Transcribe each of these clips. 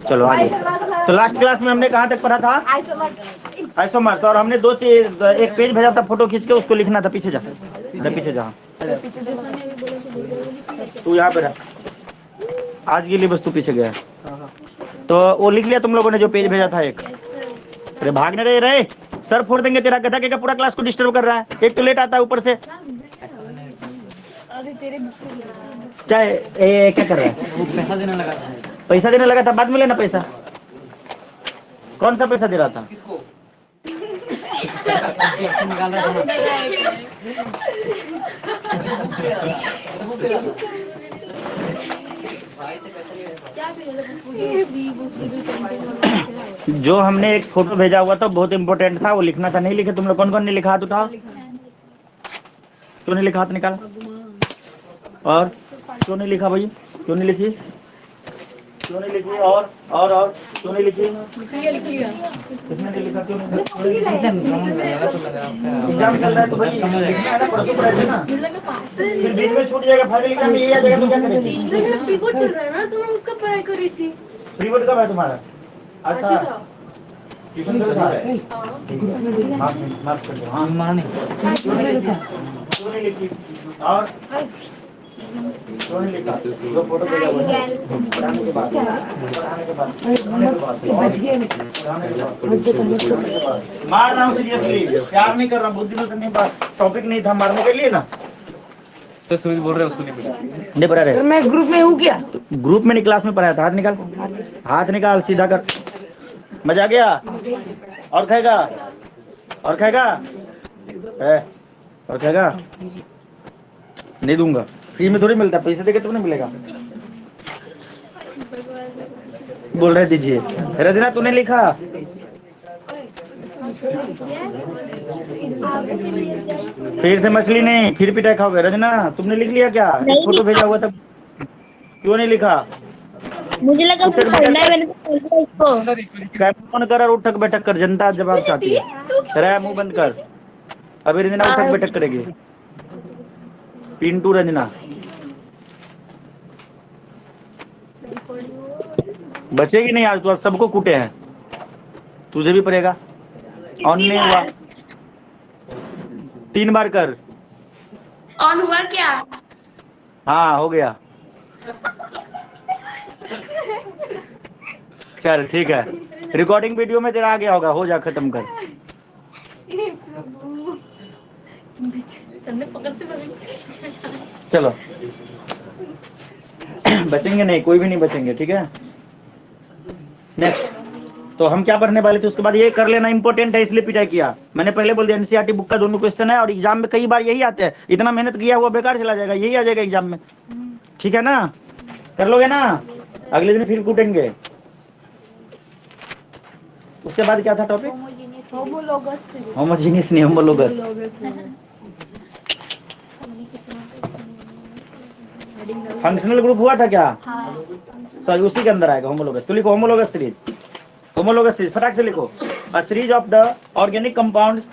चलो आगे। तो लास्ट क्लास में हमने कहाँ तक पढ़ा था? आइसोमर्स। और हमने दो चीज, एक पेज भेजा था फोटो खींच के, उसको लिखना था। पीछे जा, पीछे जा, तू यहाँ पे रह, आज के लिए बस तू पीछे गया। तो वो लिख लिया तुम लोगों ने जो पेज भेजा था एक? अरे भागने रहे, सर फोड़ देंगे तेरा, गधा के पूरा क्लास को डिस्टर्ब कर रहा है। एक तो लेट आता है ऊपर से। क्या क्या कर रहा है? पैसा देने लगा था, बाद में लेना पैसा। कौन सा पैसा दे रहा था? जो हमने एक फोटो भेजा हुआ था बहुत इंपॉर्टेंट था, वो लिखना था। नहीं लिखे तुम लोग? कौन कौन ने लिखा? हाथ उठाओ। क्यों नहीं लिखा? हाथ निकाल। और क्यों नहीं लिखा भाई? क्यों नहीं लिखी? क्यों नहीं लिखी? और क्यों नहीं लिखी? किसने नहीं लिखा? क्यों नहीं? एग्जाम चल रहा है तो भाई लिखना है ना, परसों पढ़ाई ना, फिर बीच में छूट जाएगा। फाइनल एग्जाम में ये आ जाएगा तो क्या करेंगे? प्री बोर्ड चल रहा है ना, तो मैं उसका पढ़ाई कर रही थी। प्री बोर्ड कब है तुम्हारा? अच्छा, ट्यूशन कर रहा है। माफ कर दो। हाँ माने क्यों नहीं लिखी? और क्यों नहीं लिखा? जो फोटो भेजा हुआ है पढ़ाने के बाद मार रहा हूँ सीरियसली, प्यार नहीं कर रहा हूँ। बहुत दिनों से नहीं, बात टॉपिक नहीं था मारने के लिए ना। सर सुमित बोल रहे हैं उसको नहीं पढ़ा रहे। मैं ग्रुप में हूँ क्या? ग्रुप में नहीं, क्लास में पढ़ाया था। हाथ निकाल, हाथ निकाल, सीधा कर। मजा आ गया? और खाएगा? और खाएगा? और खाएगा? नहीं दूंगा, फ्री में थोड़ी मिलता, पैसे देके तो नहीं मिलेगा। बोल रहे दीजिए। रजना तूने लिखा? फिर से मछली नहीं, फिर पिटाई खाओगे। रजना तुमने लिख लिया क्या? एक फोटो भेजा हुआ था, क्यों नहीं लिखा? मुझे लगा पढ़ना है, मैंने तो पढ़ लिया इसको। कैमरा कर और उठक बैठक कर, जनता जवाब चाहती है। तेरा मुंह बंद कर। अभी रजना उठक बैठक करेगी। पिंटू रजना बचेगी नहीं आज तो, आज सबको कूटे हैं। तुझे भी पड़ेगा। ऑन नहीं हुआ, 3 बार कर। ऑन हुआ क्या? हाँ हो गया। चल ठीक है, रिकॉर्डिंग वीडियो में तेरा आ गया होगा। हो जा, खत्म कर। चलो बचेंगे नहीं, कोई भी नहीं बचेंगे, ठीक है। नेक्स्ट। तो हम क्या पढ़ने वाले थे? उसके बाद ये कर लेना इंपॉर्टेंट है, इसलिए पिटाई किया। मैंने पहले बोल दिया एनसीईआरटी बुक का दोनों क्वेश्चन है, और एग्जाम में कई बार यही आते हैं। इतना मेहनत किया हुआ बेकार चला जाएगा, यही आ जाएगा एग्जाम में। ठीक है ना? कर लोगे ना? अगले दिन फिर कूटेंगे। उसके बाद क्या था टॉपिक? होमोजीनियस नहीं, होमोलोगस। फंक्शनल ग्रुप हुआ था क्या? सॉरी, उसी के अंदर आएगा होमोलोगस। तो लिखो होमोलोगस सीरीज। होमोलोगस सीरीज फटाक से लिखो। A series of the organic compounds.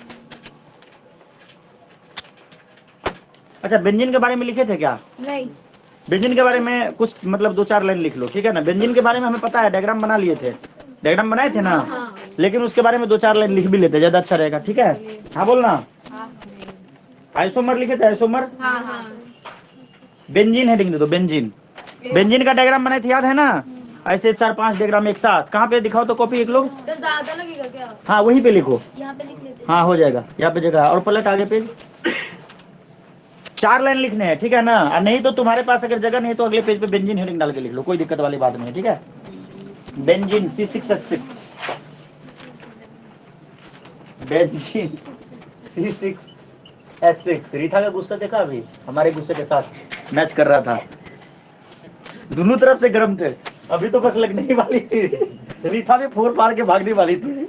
अच्छा, बेंजीन के बारे में लिखे थे क्या? नहीं। बेंजीन के बारे में कुछ मतलब 2-4 लाइन लिख लो, ठीक है ना। बेंजीन के बारे में हमें पता है, डायग्राम बना लिए थे। डायग्राम बनाए थे ना? लेकिन उसके बारे में 2-4 लाइन लिख भी लेते, ज्यादा अच्छा रहेगा, ठीक है। हाँ बोलना। आइसोमर लिखे थे, आइसोमर। बेंजीन हेडिंग दे दो, बेंजीन। बेंजीन का डायग्राम बनाए थे, याद है ना? ऐसे 4-5 डायग्राम एक साथ। कहाँ पे दिखाओ तो कॉपी एक लोग। तो ज्यादा लगेगा क्या? हाँ वहीं पे लिखो। यहाँ पे लिख लेते हैं। हाँ हो जाएगा, यहाँ पे जगह है। और पलट आगे पेज। 4 लाइन लिखने हैं, ठीक है ना। और नहीं तो तुम्हारे पास अगर जगह नहीं तो अगले पेज पे बेंजीन हेडिंग डाल के लिख लो, कोई दिक्कत वाली बात नहीं है, ठीक है। Benzene C6H6, benzene C6H6। रीथा का गुस्सा देखा? अभी हमारे गुस्से के साथ मैच कर रहा था। दोनों तरफ से गर्म थे। अभी तो बस लगने ही वाली थी, रीथा भी फोड़ पार के भागने वाली थी।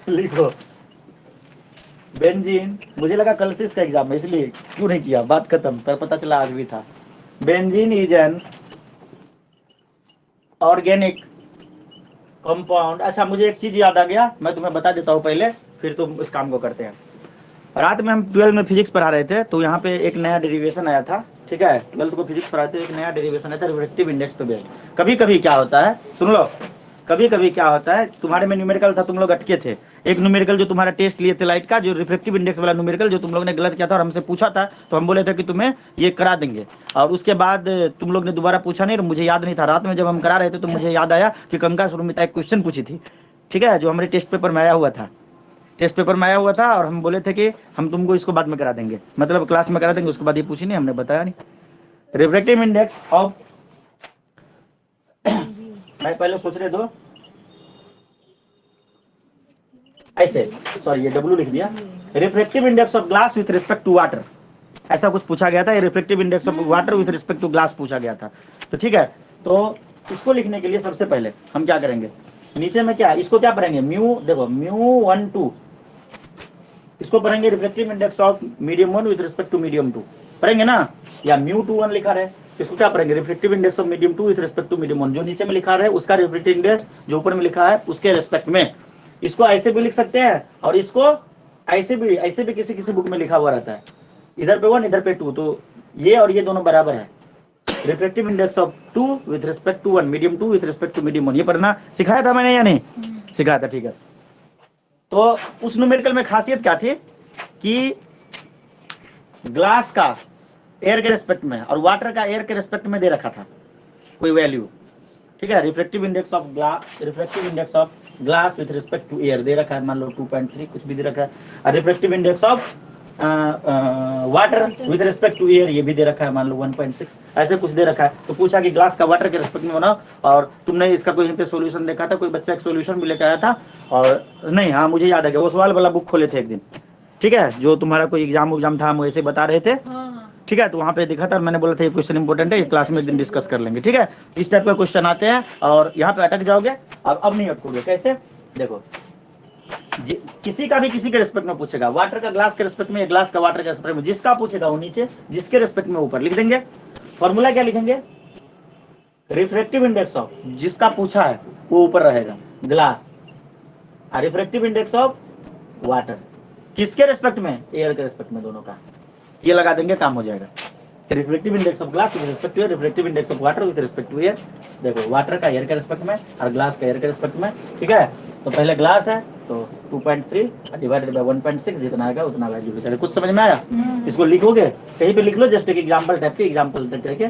लिखो बेंजीन। मुझे लगा कल से इसका एग्जाम है, इसलिए क्यों नहीं किया। बात खत्म, पर पता चला आज भी था। Benzene is an organic compound. अच्छा मुझे एक चीज याद आ गया, मैं तुम्हें बता देता हूँ पहले, फिर तुम इस काम को करते हैं। रात में हम 12 में फिजिक्स पढ़ा रहे थे, तो यहाँ पे एक नया डेरिवेशन आया था। ठीक है, 12th को फिजिक्स पढ़ाते हुए एक नया डेरिवेशन है रिफ्रैक्टिव इंडेक्स पे बेस्ड। कभी कभी क्या होता है, सुन लो, कभी कभी क्या होता है, तुम्हारे में न्यूमेरिकल था, तुम लोग अटके थे, एक न्यूमेरिकल जो तुम्हारा टेस्ट लिए थे लाइट का, जो रिफ्रैक्टिव इंडेक्स वाला न्यूमेरिकल जो तुम लोग ने गलत किया था और हमसे पूछा था, तो हम बोले थे कि तुम्हें ये करा देंगे, और उसके बाद तुम लोग ने दोबारा पूछा नहीं, मुझे याद नहीं था, रात में जब हम करा रहे थे तो मुझे याद आया कि कंका सुरमिता एक क्वेश्चन पूछी थी, ठीक है, जो हमारे टेस्ट पेपर में आया हुआ था, टेस्ट पेपर में आया हुआ था, और हम बोले थे कि हम तुमको इसको बाद में करा देंगे, मतलब क्लास में करा देंगे, उसके बाद ये पूछी नहीं, हमने बताया नहीं। रिफ्रैक्टिव इंडेक्स ऑफ मैं पहले सोच रहे दो ऐसे, सॉरी ये डब्ल्यू लिख दिया, refractive index of glass with respect to water, ऐसा कुछ पूछा गया था, refractive index of water with respect to glass पूछा गया था। तो ठीक है, तो इसको लिखने के लिए सबसे पहले हम क्या करेंगे, नीचे में क्या, इसको क्या पढ़ेंगे, म्यू, देखो म्यू 1 2, इसको पढ़ेंगे refractive index of medium 1 with respect to medium 2 पढ़ेंगे ना, या म्यू 2 1 लिखा रहे, इसको क्या पढ़ेंगे, refractive index of medium 2 with respect to medium 1, जो नीचे में लिखा रहे उसका रिफ्रैक्टिव इंडेक्स जो ऊपर में लिखा है उसके रिस्पेक्ट में। इसको ऐसे भी लिख सकते हैं, और इसको ऐसे भी किसी किसी बुक में लिखा हुआ रहता है, इधर पे 1 इधर पे 2, तो ये और ये दोनों बराबर है, refractive index of 2 with respect to 1, medium 2 with respect to medium 1, ये पढ़ना सिखाया था मैंने या नहीं सिखाया था, ठीक है। तो उस न्यूमेरिकल में खासियत क्या थी कि ग्लास का एयर के रिस्पेक्ट में और वाटर का एयर के रिस्पेक्ट में दे रखा था कोई वैल्यू, ठीक है, refractive index of glass with respect to air दे रखा है, मान लो 2.3 कुछ भी दे रखा है, और refractive index of water with respect to air ये भी दे रखा है, मान लो 1.6, ऐसे कुछ दे रखा है। तो पूछा कि ग्लास का वाटर के रिस्पेक्ट में बनाओ, और तुमने इसका कोई पे सॉल्यूशन देखा था, कोई बच्चा एक सॉल्यूशन भी लेकर आया था, और नहीं, हाँ मुझे याद है कि वो सवाल वाला बुक खोले थे एक दिन, ठीक है, जो तुम्हारा कोई एग्जाम था, हम वैसे बता रहे थे, ठीक है, तो वहाँ पे देखा था, मैंने बोला था ये क्वेश्चन इंपॉर्टेंट है, ये क्लास में एक दिन डिस्कस कर लेंगे, ठीक है। इस टाइप का क्वेश्चन आते हैं और यहाँ पे अटक जाओगे, अब नहीं अटकोगे, कैसे, देखो किसी का भी किसी के रिस्पेक्ट में पूछेगा, वाटर का ग्लास के रिस्पेक्ट में, ग्लास का वाटर के रिस्पेक्ट में, जिसका पूछेगा वो नीचे, जिसके रिस्पेक्ट में ऊपर लिख देंगे। फॉर्मूला क्या लिखेंगे, रिफ्रैक्टिव इंडेक्स ऑफ, जिसका पूछा है वो ऊपर रहेगा ग्लास, और रिफ्रैक्टिव इंडेक्स ऑफ वाटर किसके रिस्पेक्ट में, एयर के रिस्पेक्ट में, दोनों का ये लगा देंगे, काम हो जाएगा। Reflective index of glass with respect to air, reflective index of water with respect to air, देखो वाटर का एयर के रिस्पेक्ट में और ग्लास का एयर के रिस्पेक्ट में, ठीक है। तो पहले ग्लास है तो 2.3 डिवाइडेड बाय 1.6, जितना आएगा उतना वैल्यू भी चले। कुछ समझ में आया, इसको लिखोगे कहीं पे लिख लो, जस्ट एक एग्जांपल टाइप के, एग्जांपल करके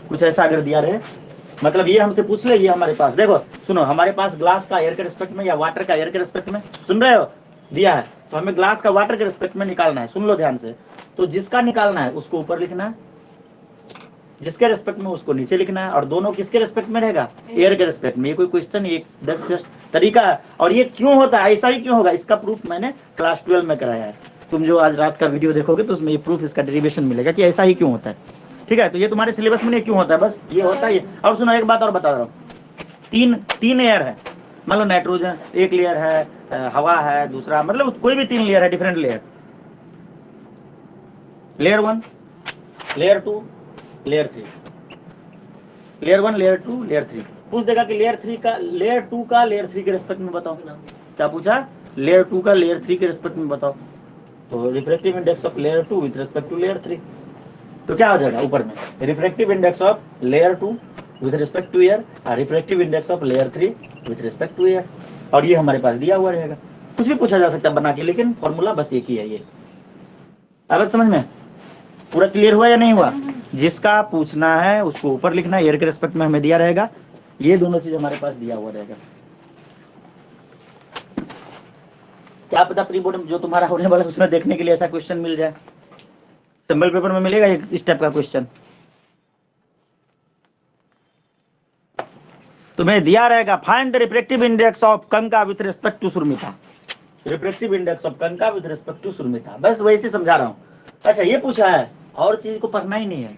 कुछ ऐसा अगर दिया रहे, मतलब ये हमसे पूछ ले, ये हमारे पास देखो सुनो, हमारे पास ग्लास का एयर के रिस्पेक्ट में या वाटर का एयर के रिस्पेक्ट में, सुन रहे हो, दिया है, तो हमें ग्लास का वाटर के रिस्पेक्ट में निकालना है, सुन लो ध्यान से। तो जिसका निकालना है उसको ऊपर लिखना है, जिसके रिस्पेक्ट में उसको नीचे लिखना है, और दोनों किसके रिस्पेक्ट में रहेगा, एयर के रिस्पेक्ट में। ये कोई क्वेश्चन, ये 10 तरीका है, और ये क्यों होता है, ऐसा ही क्यों होगा, इसका प्रूफ मैंने क्लास 12 में कराया है। तुम जो आज रात का वीडियो देखोगे तो उसमें ये प्रूफ, इसका डेरिवेशन मिलेगा कि ऐसा ही क्यों होता है, ठीक है। तो ये तुम्हारे सिलेबस में नहीं क्यों होता है, बस ये होता है। और सुनो एक बात और बता रहा हूँ, तीन एयर है, मान लो नाइट्रोजन एक लेयर है, हवा है दूसरा, मतलब कोई भी 3 लेयर है, different layer, layer 1, layer 2, layer 3, layer 1, layer 2, layer 3। पूछ देगा कि लेयर 2 का लेयर 3 के रिस्पेक्ट में बताओ, क्या पूछा, लेयर 2 का लेयर 3 के रिस्पेक्ट में बताओ। तो refractive index of layer 2 with respect to layer 3, तो क्या हो जाएगा ऊपर में, refractive index of layer 2 with respect to air, और refractive index of layer 3 with respect to air, और ये हमारे पास दिया हुआ रहेगा। कुछ भी पूछा जा सकता है बना के, लेकिन फॉर्मूला बस एक ही है। ये अब समझ में पूरा क्लियर हुआ या नहीं हुआ, जिसका पूछना है उसको ऊपर लिखना है, एयर के रिस्पेक्ट में हमें दिया रहेगा, ये दोनों चीज हमारे पास दिया हुआ रहेगा। क्या पता प्री बोर्ड में जो तुम्हारा होने वाला उसमें देखने के लिए ऐसा क्वेश्चन मिल जाए, सिंपल पेपर में मिलेगा इस टाइप का क्वेश्चन, तुम्हें दिया रहेगा, find the refractive index of कंका विथ रिस्पेक्ट टू सुरमिता, रिफ्रैक्टिव इंडेक्स ऑफ कंका विथ रिस्पेक्ट टू सुरमिता, बस वैसे समझा रहा हूँ। अच्छा ये पूछा है, और चीज को पढ़ना ही नहीं है,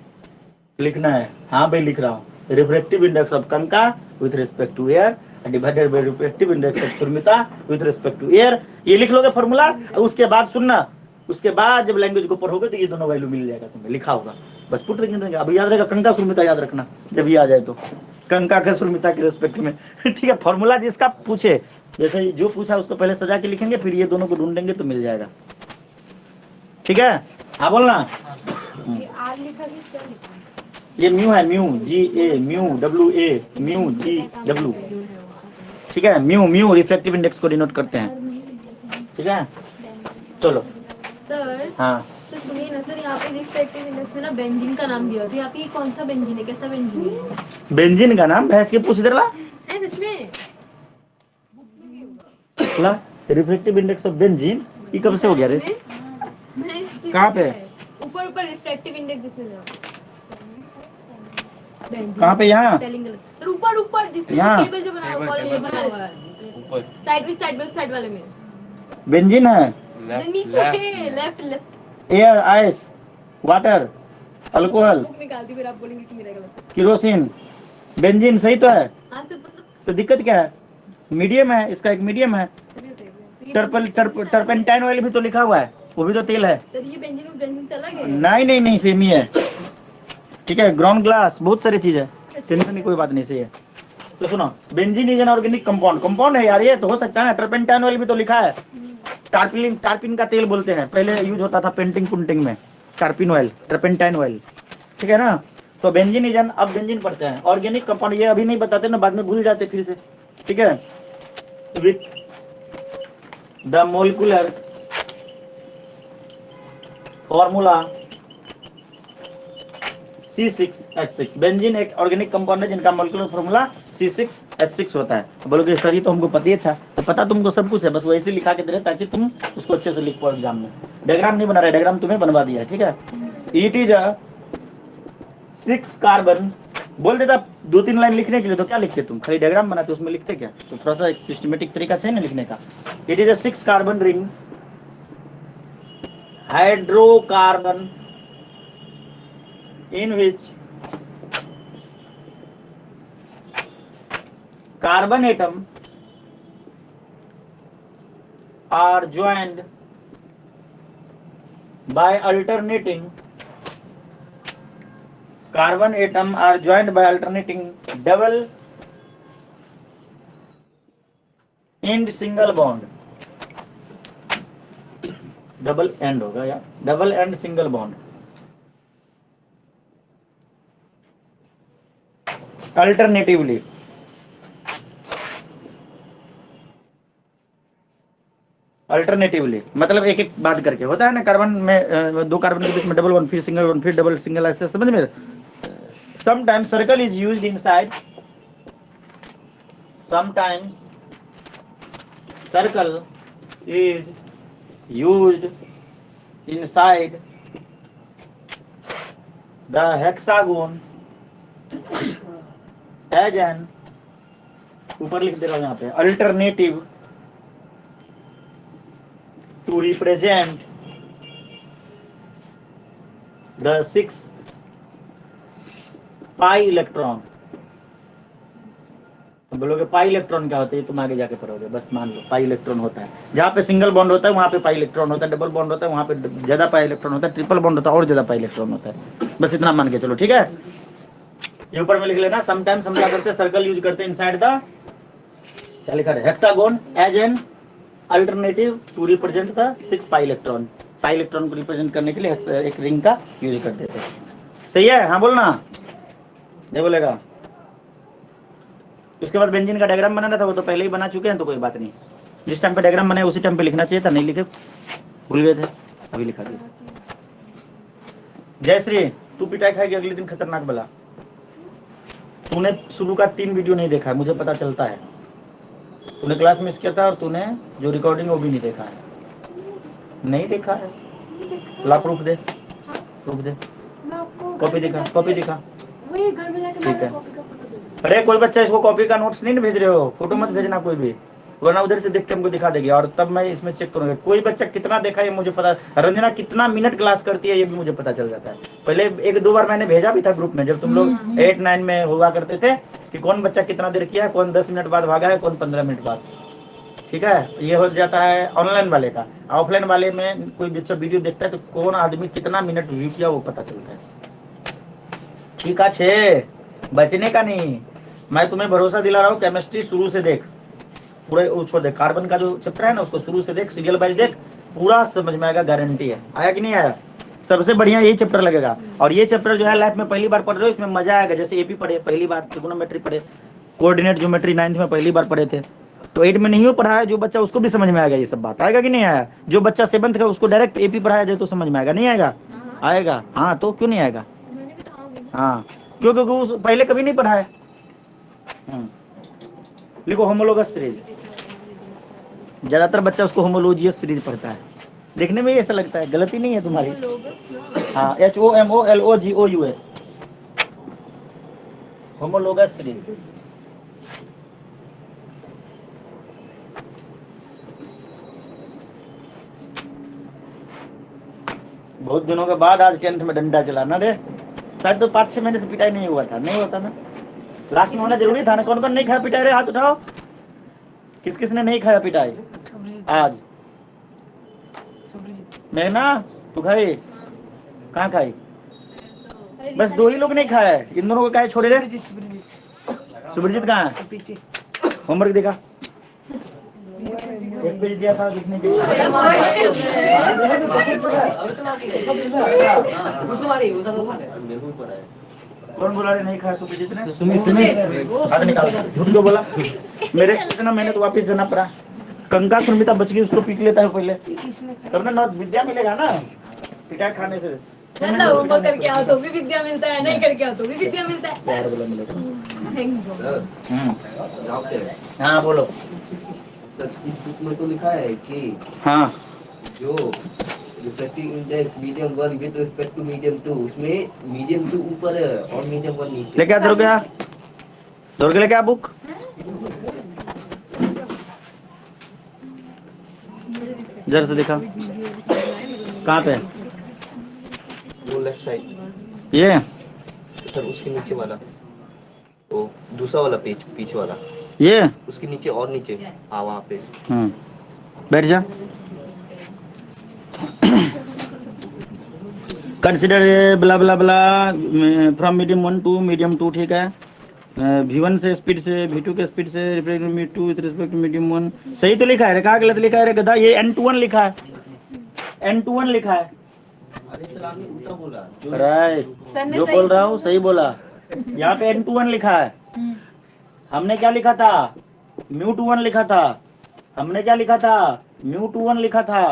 लिखना है, हाँ भाई लिख रहा हूँ, रिफ्रैक्टिव इंडेक्स ऑफ कंका with respect to air divided by refractive index of सुरमिता विथ रिस्पेक्ट टू एयर, ये लिख लोगे फॉर्मूला। उसके बाद सुनना, उसके बाद जब लैंग्वेज को पढ़ोगे तो ये दोनों वैल्यू मिल जाएगा, तुम्हें लिखा होगा, बस पुट देंगे। अब याद रहेगा, कंका सुरमिता याद रखना, जब ये आ जाए तो कंका का सुरमिता के रिस्पेक्ट में, ठीक है। फॉर्मूला जिसका पूछे, जैसे जो पूछा उसको पहले सजा के लिखेंगे, फिर ये दोनों को ढूंढेंगे तो मिल जाएगा, ठीक है। हाँ बोलना, आर लिखा कि क्या लिखा है? ये म्यू है, mu GA, mu WA, mu GW, ठीक है। म्यू म्यू रिफ्रैक्टिव इंडेक्स को डिनोट करते हैं, ठीक है। चलो सर हाँ, तो सुनिए ना सर, यहाँ पे रिफ्रैक्टिव इंडेक्स में ना बेंजीन का नाम दिया होता है। यहाँ पे कौन सा बेंजीन है, कैसा बेंजीन है? बेंजीन का नाम भैंस के पूछ इधर ला सच में ला, रिफ्रैक्टिव इंडेक्स ऑफ बेंजीन, ये कब से हो गया रे? कहाँ पे? ऊपर ऊपर रिफ्रैक्टिव इंडेक्स जिसमें कहाँ पे? यहाँ सर ऊपर ऊपर जिसमें यहाँ? टेबल जो बना हुआ है, बना हुआ है ऊपर साइड साइड वाले में। बेंजीन है, नीचे left left. Air, ice, water, alcohol, book निकालती फिर आप बोलेंगे कि मेरा गलत केरोसिन। बेंजीन सही तो है, है। हाँ सर मतलब तो दिक्कत क्या है? मीडियम है, इसका एक मीडियम है। सभी होते हैं। टर्पेंटाइन ऑयल भी तो लिखा हुआ है, वो भी तो तेल है। सर ये बेंजीन चला गया। नहीं सेम ही है, ठीक है। ग्राउंड ग्लास, बहुत सारी चीज है, टेंशन की कोई बात नहीं, सही है। तो सुनो, benzene is an organic compound, compound है यार, ये तो हो सकता है ना। टर्पेंटाइन ऑयल भी तो लिखा है। टार्पिन का तेल बोलते हैं, पहले यूज होता था पेंटिंग पुंटिंग में, टार्पिन ऑयल, टर्पेंटाइन ऑयल, ठीक है ना। तो बेंजीन इज एन, अब बेंजीन पढ़ते हैं, ऑर्गेनिक कंपाउंड। ये अभी नहीं बताते ना, बाद में भूल जाते फिर से, ठीक है। With the molecular formula C6H6। Benzene एक ऑर्गेनिक कंपाउंड है जिनका मॉलिक्यूलर फॉर्मूला C6H6 होता है। तो बोलोगे सर ये तो हमको पता ही था, तो पता तुमको सब कुछ है, बस वैसे लिखा के दे रहे ताकि तुम उसको अच्छे से लिख पाओ एग्जाम में। डायग्राम नहीं बना रहे, डायग्राम तुम्हें बनवा दिया है, ठीक है। इट इज अ 6 कार्बन, बोल देता 2-3 लाइन लिखने के लिए, तो क्या लिखते तुम? खाली डायग्राम बनाते, उसमें लिखते क्या? तो थोड़ा सा एक सिस्टमेटिक तरीका चाहिए ना लिखने का। It is a 6 carbon ring hydrocarbon in which carbon atom are joined by alternating double end single bond, double and होगा यार, double and single bond. Alternatively मतलब एक एक बात करके होता है ना, कार्बन में 2 कार्बन के बीच में डबल बॉन्ड, फिर सिंगल बॉन्ड, फिर डबल सिंगल, ऐसे समझ में। Sometimes circle is used inside, sometimes circle is used inside the hexagon as an, ऊपर लिख दे रहा हूं यहाँ पे, alternative to represent the 6 pi electron. बोलोगे पाई इलेक्ट्रॉन क्या होता है? तुम आगे जाके पढ़ोगे, बस मान लो पाई इलेक्ट्रॉन होता है। जहाँ पे सिंगल बॉन्ड होता है वहाँ पे पाई इलेक्ट्रॉन होता है, डबल बॉन्ड होता है वहाँ पे ज्यादा पाई इलेक्ट्रॉन होता है, ट्रिपल बॉन्ड होता है और ज्यादा पाई इलेक्ट्रॉन होता है। बस इतना मान के चलो, ठीक है। ये ऊपर में लिख लेना। समटाइम्स हम क्या करते हैं, सर्कल यूज करते हैं इनसाइड द, क्या लिखा है, hexagon as an alternative to represent the 6 pi electron. Pi electron को रिप्रेजेंट करने के लिए एक रिंग का यूज करते थे। सही है? हाँ बोलना, नहीं बोलेगा। उसके बाद बेंजीन का डायग्राम बनाना था, वो तो पहले ही बना चुके हैं, तो कोई बात नहीं। जिस टाइम पे डायग्राम बनाए उसी टाइम पे लिखना चाहिए था, नहीं लिखे, भूल गए थे, अभी लिखा दिया। जयश्री, तू पिटाई खाएगी अगले दिन खतरनाक बला। तूने शुरू का 3 वीडियो नहीं देखा है, मुझे पता चलता है। तूने क्लास मिस किया था और तूने जो रिकॉर्डिंग वो भी नहीं देखा है। नहीं देखा है? ला प्रूफ दे, प्रूफ दे, कॉपी दिखा, कॉपी दिखा, ठीक है। अरे कोई बच्चा इसको कॉपी का नोट्स नहीं भेज रहे हो, फोटो मत भेजना कोई भी, वरना उधर से देख के हमको दिखा देगी और तब मैं इसमें चेक करूंगा कोई बच्चा कितना देखा ये मुझे पता। रंजना कितना मिनट क्लास करती है ये भी मुझे पता चल जाता है। पहले 1-2 बार मैंने भेजा भी था ग्रुप में, जब तुम लोग 8-9 में हुआ करते थे, कि कौन बच्चा कितना देर किया है, कौन 10 मिनट बाद भागा है, कौन 15 मिनट बाद, ठीक है। ये हो जाता है ऑनलाइन वाले का। ऑफलाइन वाले में कोई बच्चा वीडियो देखता है तो कौन आदमी कितना मिनट व्यू किया वो पता चलता है, ठीक है। बचने का नहीं, मैं तुम्हें भरोसा दिला रहा हूँ। केमिस्ट्री शुरू से देख, पूरे छोड़ दे, कार्बन का जो चैप्टर है ना उसको शुरू से देख, सीरियल वाइज देख, पूरा समझ में आएगा, गारंटी है। आया कि नहीं आया? सबसे बढ़िया यही चैप्टर लगेगा। और ये चैप्टर जो है लाइफ में पहली बार पढ़ रहे हो, इसमें मजा आएगा। जैसे एपी पढ़े पहली बार, ट्रिगोनोमेट्री पढ़े, कोऑर्डिनेट ज्योमेट्री 9th में पहली बार पढ़े थे, तो 8 में नहीं हो पढ़ा है जो बच्चा, उसको भी समझ में आएगा। ये सब बात आएगा कि नहीं आया? जो बच्चा 7th का उसको डायरेक्ट एपी पढ़ाया जाए तो समझ में आएगा, नहीं आएगा? आएगा। हाँ, तो क्यों नहीं आएगा? मैंने भी कहा होगा। हाँ, क्यों? क्योंकि उस पहले कभी नहीं पढ़ा है। लिखो होमोलोगस सीरीज। ज्यादातर बच्चा उसको होमोलोजियस सीरीज पढ़ता है, देखने में ही ऐसा लगता है, गलती नहीं है तुम्हारी। लोगस ना। हाँ, HOMOLOGOUS, होमोलोगस सीरीज। बहुत दिनों के बाद आज 10th में डंडा चलाना रे। शायद तो 5-6 महीने से पिटाई नहीं हुआ था, नहीं होता ना। लास्ट में होना जरूरी था ना। कौन कौन नहीं खाया पिटाई रे? हाथ उठाओ। किस किस ने नहीं खाया पिटाई आज? मैं ना, तू खाई? कहाँ खाई? बस 2 ही लोग नहीं खाया है। इन दोनों को काहे छोड़े रे? सुब्रजीत कहाँ है? होमवर्क देखा? एक पेज दिया था लिखने के लिए। कौन बोला रे नहीं खाया? सुब्रजीत ने? सुमित हाथ निकाल। झूठ क्यों बोला? मेरे ना, मैंने तो वापिस देना पड़ा। कंका सुमिता बच गई, उसको पीट लेता है पहले, तब ना विद्या मिलेगा ना पिटाई खाने से। मतलब होमवर्क करके आओ तो भी विद्या मिलता है, नहीं करके आओ तो भी विद्या मिलता है। प्यार बोला मिलेगा। सर, हाँ बोलो। इस बुक में तो लिखा है कि हाँ, जो refractive index medium 1 with respect to medium 2, उसमें मीडियम 2 ऊपर है और मीडियम 1 नीचे। लेके आ, दौड़ गया, दौड़ के लेके आ बुक। जरा से दिखा, कहाँ पे? वो लेफ्ट साइड ये सर, उसके नीचे वाला, वो दूसरा वाला पेज, पीछे वाला, ये उसके नीचे और नीचे। हाँ, वहाँ पे। बैठ जा। Consider blah blah blah from medium 1 to medium 2, ठीक है। V1 से स्पीड से, V2 के स्पीड से respect to with respect to medium 1। सही तो लिखा है रे, कहाँ गलत लिखा है रे गधा? ये N21 लिखा है, N21 लिखा है। अरे सर, आपने उल्टा बोला। राइट, जो बोल रहा हूँ सही बोला। यहाँ पे N21 लिखा है। हमने क्या लिखा था? μ21 लिखा था। हमने क्या लिखा था? μ21 लिखा था।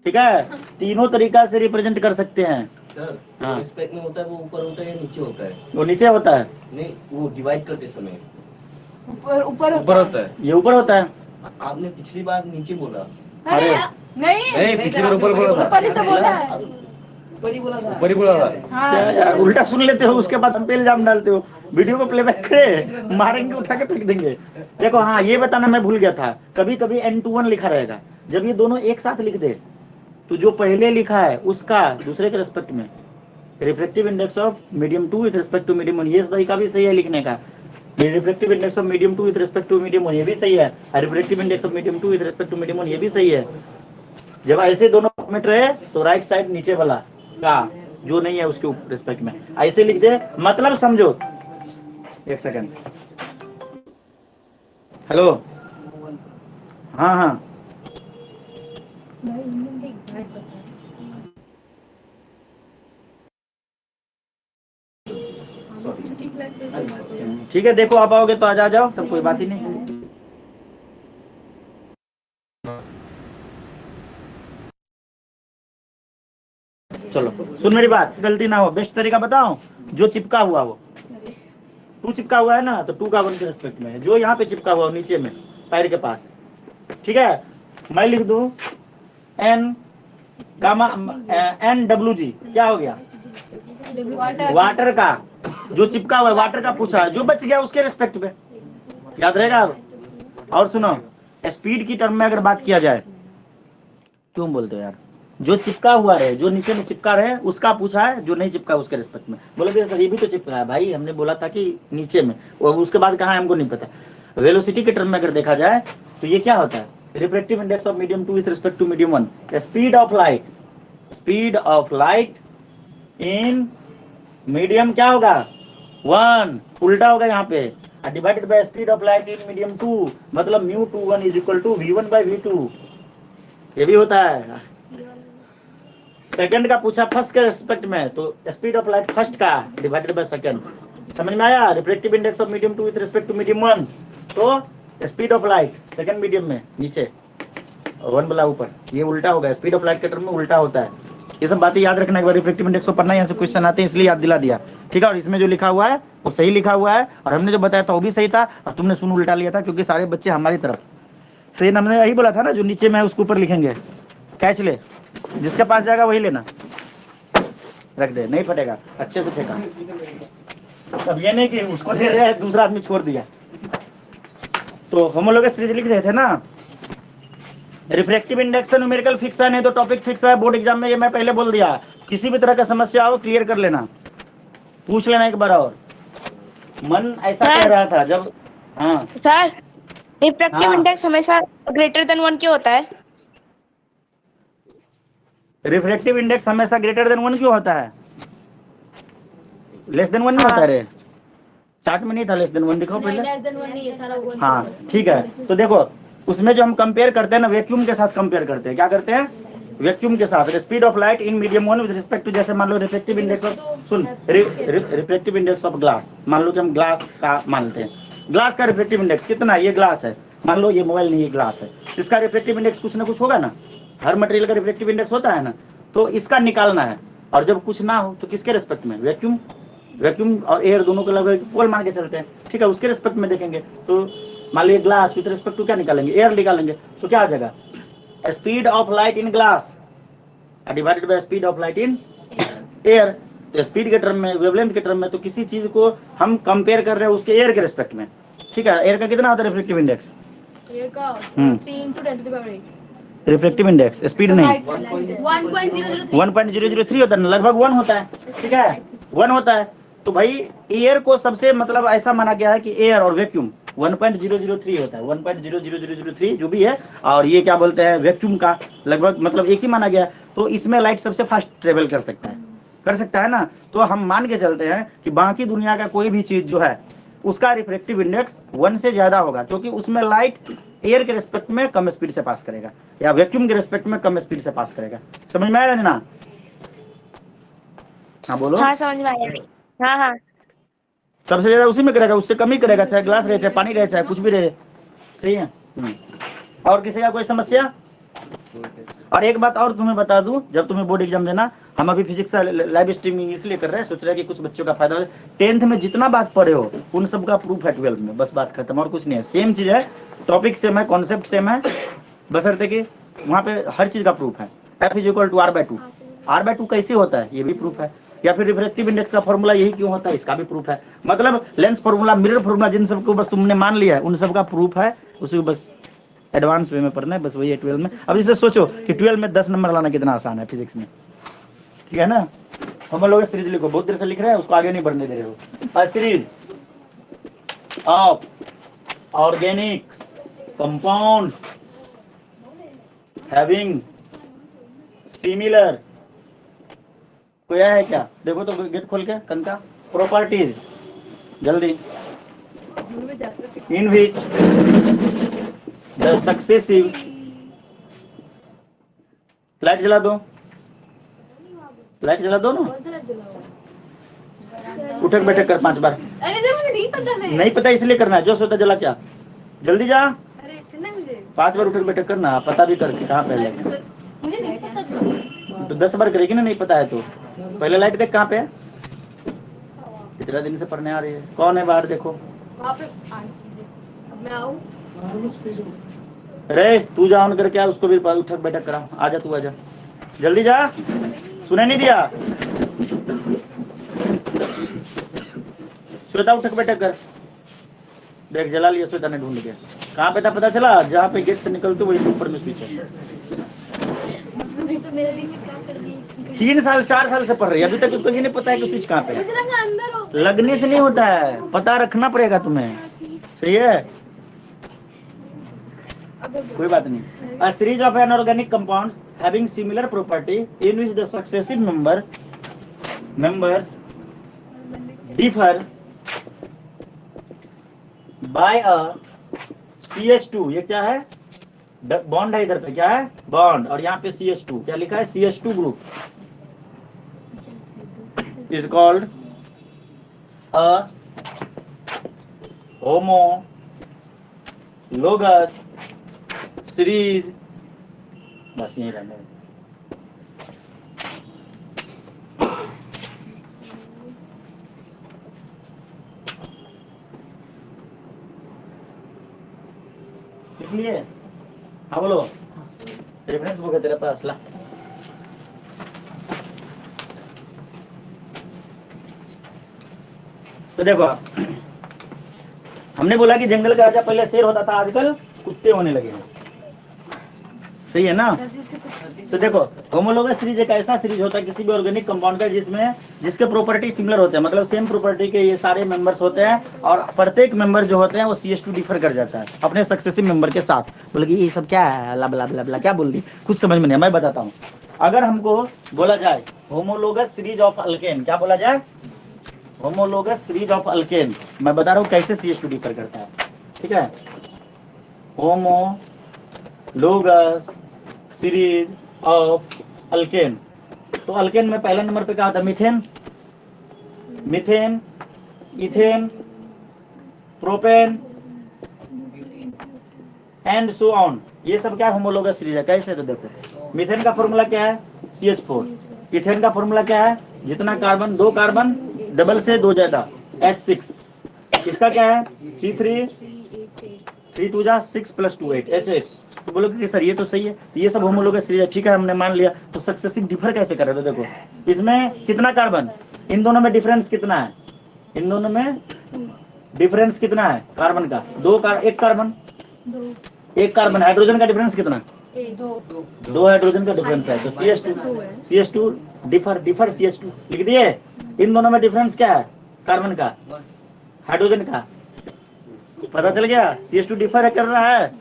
ठीक है, तीनों तरीका से रिप्रेजेंट कर सकते हैं। सर, हाँ। रिस्पेक्ट में होता है वो ऊपर होता है या नीचे होता है? वो नीचे होता है। नहीं, वो डिवाइड करते समय ऊपर होता है। ये ऊपर होता है। आपने पिछली बार नीचे बोला। अरे नहीं, पिछली बार ऊपर बोला था। ऊपर ही तो बोला है। ऊपर ही बोला था। क्या यार, उल्टा सुन लेते हो, उसके बाद हम पे इल्जाम डालते हो। वीडियो को प्लेबैक करे, मारेंगे, उठा के फेंक देंगे। देखो, हाँ ये बताना मैं भूल गया था, कभी कभी N21 लिखा रहेगा। जब ये दोनों एक साथ लिख दे तो जो पहले लिखा है उसका दूसरे के रिस्पेक्ट में, refractive index of medium 2 with respect to medium 1, ये तरीका भी सही है लिखने का। Refractive index of medium 2 with respect to medium 1, ये भी सही है। Refractive index of medium 2 with respect to medium 1, ये भी सही है। जब ऐसे दोनों फॉर्मेट रहे तो राइट साइड नीचे वाला का जो नहीं है उसके रिस्पेक्ट में ऐसे लिख दे, मतलब समझो। एक सेकंड, हेलो, हाँ हाँ, ठीक है। देखो आप आओगे तो आ जाओ, तब कोई बात ही नहीं। चलो सुन मेरी बात, गलती ना हो। बेस्ट तरीका बताओ, जो चिपका हुआ वो 2 चिपका हुआ है ना, तो 2 का 1 के रिस्पेक्ट में है। जो यहाँ पे चिपका हुआ नीचे में पैर के पास, ठीक है, मैं लिख दूं N गामा NWG, क्या हो गया? वाटर का जो चिपका हुआ है, वाटर का पूछा है, जो बच गया उसके रिस्पेक्ट में, याद रहेगा अब। और सुनो, स्पीड की टर्म में अगर बात किया जाए, क्यों बोलते हो यार, जो चिपका हुआ है, जो नीचे में चिपका रहे उसका पूछा है, जो नहीं चिपका उसके रिस्पेक्ट में। बोले सर ये भी तो चिपका है भाई, हमने बोला था कि नीचे में, और उसके बाद कहा हमको नहीं पता। वेलोसिटी के टर्म में अगर देखा जाए तो ये क्या होता है? Refractive index of medium 2 with respect to medium 1, speed of light in medium क्या होगा? 1, उल्टा होगा यहाँ पे, divided by speed of light in medium 2, मतलब μ21 is equal to v1 by v2। ये भी होता है। सेकंड का पूछा फर्स्ट के रिस्पेक्ट में, तो स्पीड ऑफ लाइट फर्स्ट का डिवाइडेड बाय सेकंड। समझ में आया? Refractive index of medium 2 with respect to medium 1, तो speed of light second medium में नीचे, 1 वाला ऊपर, ये उल्टा होगा। स्पीड ऑफ लाइट के टर्म में उल्टा होता है। ये सब बातें याद रखना। एक बार रिफ्रैक्टिव इंडेक्स को पढ़ना, यहाँ से क्वेश्चन आते हैं इसलिए याद दिला दिया, ठीक है। और इसमें जो लिखा हुआ है वो सही लिखा हुआ है, और हमने जो बताया था वो भी सही था, और तुमने सुन उल्टा लिया था, क्योंकि सारे बच्चे हमारी तरफ सही। हमने यही बोला था ना, जो नीचे में है उसके ऊपर लिखेंगे, कैच ले, जिसके पास जाएगा वही लेना, रख दे, नहीं फटेगा, अच्छे से फेंका। अब ये नहीं कि उसको दे रहे हैं दूसरा आदमी छोड़ दिया। तो हम लोग सीरीज लिख रहे थे ना, रिफ्रैक्टिव इंडेक्स न्यूमेरिकल फिक्सन है, तो टॉपिक फिक्स है बोर्ड एग्जाम में, ये मैं पहले बोल दिया। किसी भी तरह का समस्या हो क्लियर कर लेना, पूछ लेना एक बार। और मन ऐसा कह रहा था जब, हाँ सर, रिफ्रैक्टिव हाँ। इंडेक्स हमेशा ग्रेटर देन 1 क्यों होता है? रिफ्रैक्टिव इंडेक्स हमेशा ग्रेटर देन 1 क्यों होता है? लेस देन 1 नहीं होता रे, चार्ट में नहीं था लेस देन 1, दिखाओ नहीं, पहले। less than 1 नहीं है सारा, 1 हाँ ठीक है, तो देखो उसमें जो हम कंपेयर करते हैं ना, वैक्यूम के साथ कंपेयर करते हैं। क्या करते हैं? वैक्यूम के साथ। Speed of light in medium 1 with respect to, जैसे मान लो रिफ्रैक्टिव इंडेक्स ऑफ, सुन, रिफ्रैक्टिव इंडेक्स ऑफ ग्लास, मान लो कि हम ग्लास का मानते हैं, ग्लास का रिफ्रैक्टिव इंडेक्स कितना है? ये ग्लास है, मान लो ये मोबाइल नहीं, ये ग्लास है, इसका रिफ्रैक्टिव इंडेक्स कुछ ना कुछ होगा ना, हर मटेरियल का रिफ्रैक्टिव इंडेक्स होता है ना, तो इसका निकालना है। और जब कुछ ना हो तो किसके रिस्पेक्ट में? वैक्यूम, वैक्यूम और एयर दोनों को लगभग इक्वल मान के चलते हैं, ठीक है, उसके रिस्पेक्ट में देखेंगे। तो मान लीजिए ग्लास विद रिस्पेक्ट टू क्या निकालेंगे? एयर निकालेंगे, तो क्या हो जाएगा? Speed of light in glass divided by speed of light in air. तो स्पीड के टर्म में, वेवलेंथ के टर्म में, तो किसी चीज को हम कंपेयर कर रहे हैं उसके एयर के रिस्पेक्ट में, ठीक है। एयर का कितना होता है रिफ्रैक्टिव इंडेक्स? ये का 3 × 10⁸ रिफ्रैक्टिव इंडेक्स, स्पीड नहीं, 1.003 1.003 होता है, लगभग 1 होता है, ठीक है, 1 होता है। तो भाई एयर को सबसे मतलब ऐसा माना गया है कि एयर और वैक्यूम 1.003 होता है, 1.00003 जो भी है, और ये क्या बोलते हैं वैक्यूम का लगभग मतलब एक ही माना गया। तो इसमें लाइट सबसे फास्ट ट्रेवल कर सकता है ना। तो हम मान के चलते हैं कि बाकी दुनिया का कोई भी चीज जो है उसका रिफ्रैक्टिव इंडेक्स 1 से ज्यादा होगा, क्योंकि उसमें लाइट एयर के रिस्पेक्ट में कम स्पीड से पास करेगा, या वैक्यूम के रिस्पेक्ट में कम स्पीड से पास करेगा। समझ में आया रंजना? हाँ बोलो। हाँ समझ में आया। हाँ हाँ सबसे ज्यादा उसी में करेगा, उससे कम ही करेगा, चाहे ग्लास रहे, चाहे पानी रहे, चाहे कुछ भी रहे। सही है। और किसी का कोई समस्या? और एक बात और तुम्हें बता दूं, जब तुम्हें बोर्ड एग्जाम देना, हम अभी फिजिक्स का लाइव स्ट्रीमिंग इसलिए कर रहे हैं, सोच रहे हैं कि कुछ बच्चों का फायदा हो। 10th में जितना बात पढ़े हो उन सब का प्रूफ है 12th में, बस बात खत्म, और कुछ नहीं है। सेम चीज है, टॉपिक सेम है, कॉन्सेप्ट सेम है, बशर्ते कि वहाँ पे हर चीज का प्रूफ है। F = R/2, R/2 कैसे होता है ये भी प्रूफ है, या फिर रिफ्रैक्टिव इंडेक्स का फॉर्मूला यही क्यों होता है इसका भी प्रूफ है। मतलब लेंस फॉर्मूला, मिरर फॉर्मूला, जिन सबको बस तुमने मान लिया है उन सब का प्रूफ है, उसी को बस एडवांस वे में पढ़ना है, बस वही है 12 में। अब इसे सोचो कि 12 में 10 नंबर लाना कितना आसान है फिजिक्स में, ठीक है ना। हम लोग सीरीज लिखो, बहुत देर से लिख रहे हैं, उसको आगे नहीं बढ़ने दे रहे हो। A series of organic compounds having similar, कोई आया है क्या? देखो तो गेट खोल के कनका। प्रॉपर्टीज जल्दी, इन विच द सक्सेसिव, लाइट जला दो, लाइट जला दो ना, कौन सा लग जला हुआ? उठक बैठक कर 5 बार। अरे जब मुझे नहीं पता है। नहीं पता इसलिए करना है, जो सोता जला क्या, जल्दी जा, अरे इतना मुझे 5 बार उठक बैठक करना, पता भी करके कहाँ पहले, मुझे नहीं पता था। तो 10 बार करेगी ना, नहीं पता है तो। पहले लाइट देख कहाँ पे है, कितना दिन से पढ़ने आ रही है, कौन है बाहर देखो। वहाँ पे अब मैं आऊँ? अरे तू जा ऑन करके आ, उसको भी उठक बैठक करा, आजा तू आजा, जल्दी जा, सुने नहीं दिया। श्वेता उठक बैठक कर, देख जला लिया श्वेता ने ढूंढ के, कहाँ पे था पता चला, जहाँ पे गेट से निकलते वही ऊपर में स्विच है। तो मेरे दिन क्या कर दी? 3 साल 4 साल से पढ़ रही है, अभी तक उसको ये नहीं पता है कि स्विच कहाँ पे है। मुझे लगा अंदर हो। लगने से नहीं होता है, पता रखना पड़ेगा तुम्हें, सही है, कोई बात नहीं। A series of inorganic compounds having similar property in which the successive members differ by a CH2, ये क्या है, बॉन्ड है, इधर पे क्या है बॉन्ड, और यहाँ पे CH2 क्या लिखा है, CH2 group, is called a homologous series. बस यही रहने दो। इसलिए हाँ बोलो, रेफरेंस बुक है तेरे पास ला। तो देखो हमने बोला कि जंगल का राजा पहले शेर होता था, आजकल कुत्ते होने लगे हैं, सही है ना। तो देखो होमोलोगस सीरीज एक ऐसा सीरीज होता है किसी भी ऑर्गेनिक कंपाउंड का जिसके प्रॉपर्टी सिमिलर होते हैं, मतलब सेम प्रॉपर्टी के ये सारे मेंबर्स होते हैं और प्रत्येक मेंबर जो होते हैं वो CH2 डिफर कर जाता है अपने सक्सेसिव मेंबर के साथ। बोले कि ये सब क्या है, ला बला बला बला क्या बोल दी, कुछ समझ में नहीं, मैं बताता हूँ। अगर हमको बोला जाए होमोलोगस सीरीज ऑफ अल्केन, क्या बोला जाए, होमोलोगस सीरीज ऑफ अल्केन, मैं बता रहा हूँ कैसे CH2 डिफर करता है, ठीक है। होमोलोगस सीरीज ऑफ अल्केन, तो अल्केन में पहला नंबर पे क्या होता है, methane, methane, ethane, propane and so on, ये सब क्या होमोलोगस सीरीज है। कैसे, तो देखो मीथेन का फॉर्मूला क्या है CH4, इथेन का फॉर्मूला क्या है, जितना कार्बन, 2 कार्बन डबल से 2 ज्यादा H6, इसका क्या है C3, 3 2 जा 6 + 2 8 H8। तो बोलोगे कि सर ये तो सही है, तो ये सब होमोलोगस सीरीज है, ठीक है हमने मान लिया। तो सक्सेसिव डिफर कैसे करे, तो देखो इसमें कितना कार्बन, इन दोनों में डिफरेंस कितना है, इन दोनों में डिफरेंस कितना है कार्बन का, 1 कार्बन, 1 कार्बन, हाइड्रोजन का डिफरेंस कितना, 2 हाइड्रोजन का डिफरेंस है। तो CH2 डिफर CH2 लिख दिए। इन दोनों में डिफरेंस क्या है कार्बन का, हाइड्रोजन का, पता चल गया। CH2 डिफर कर रहा है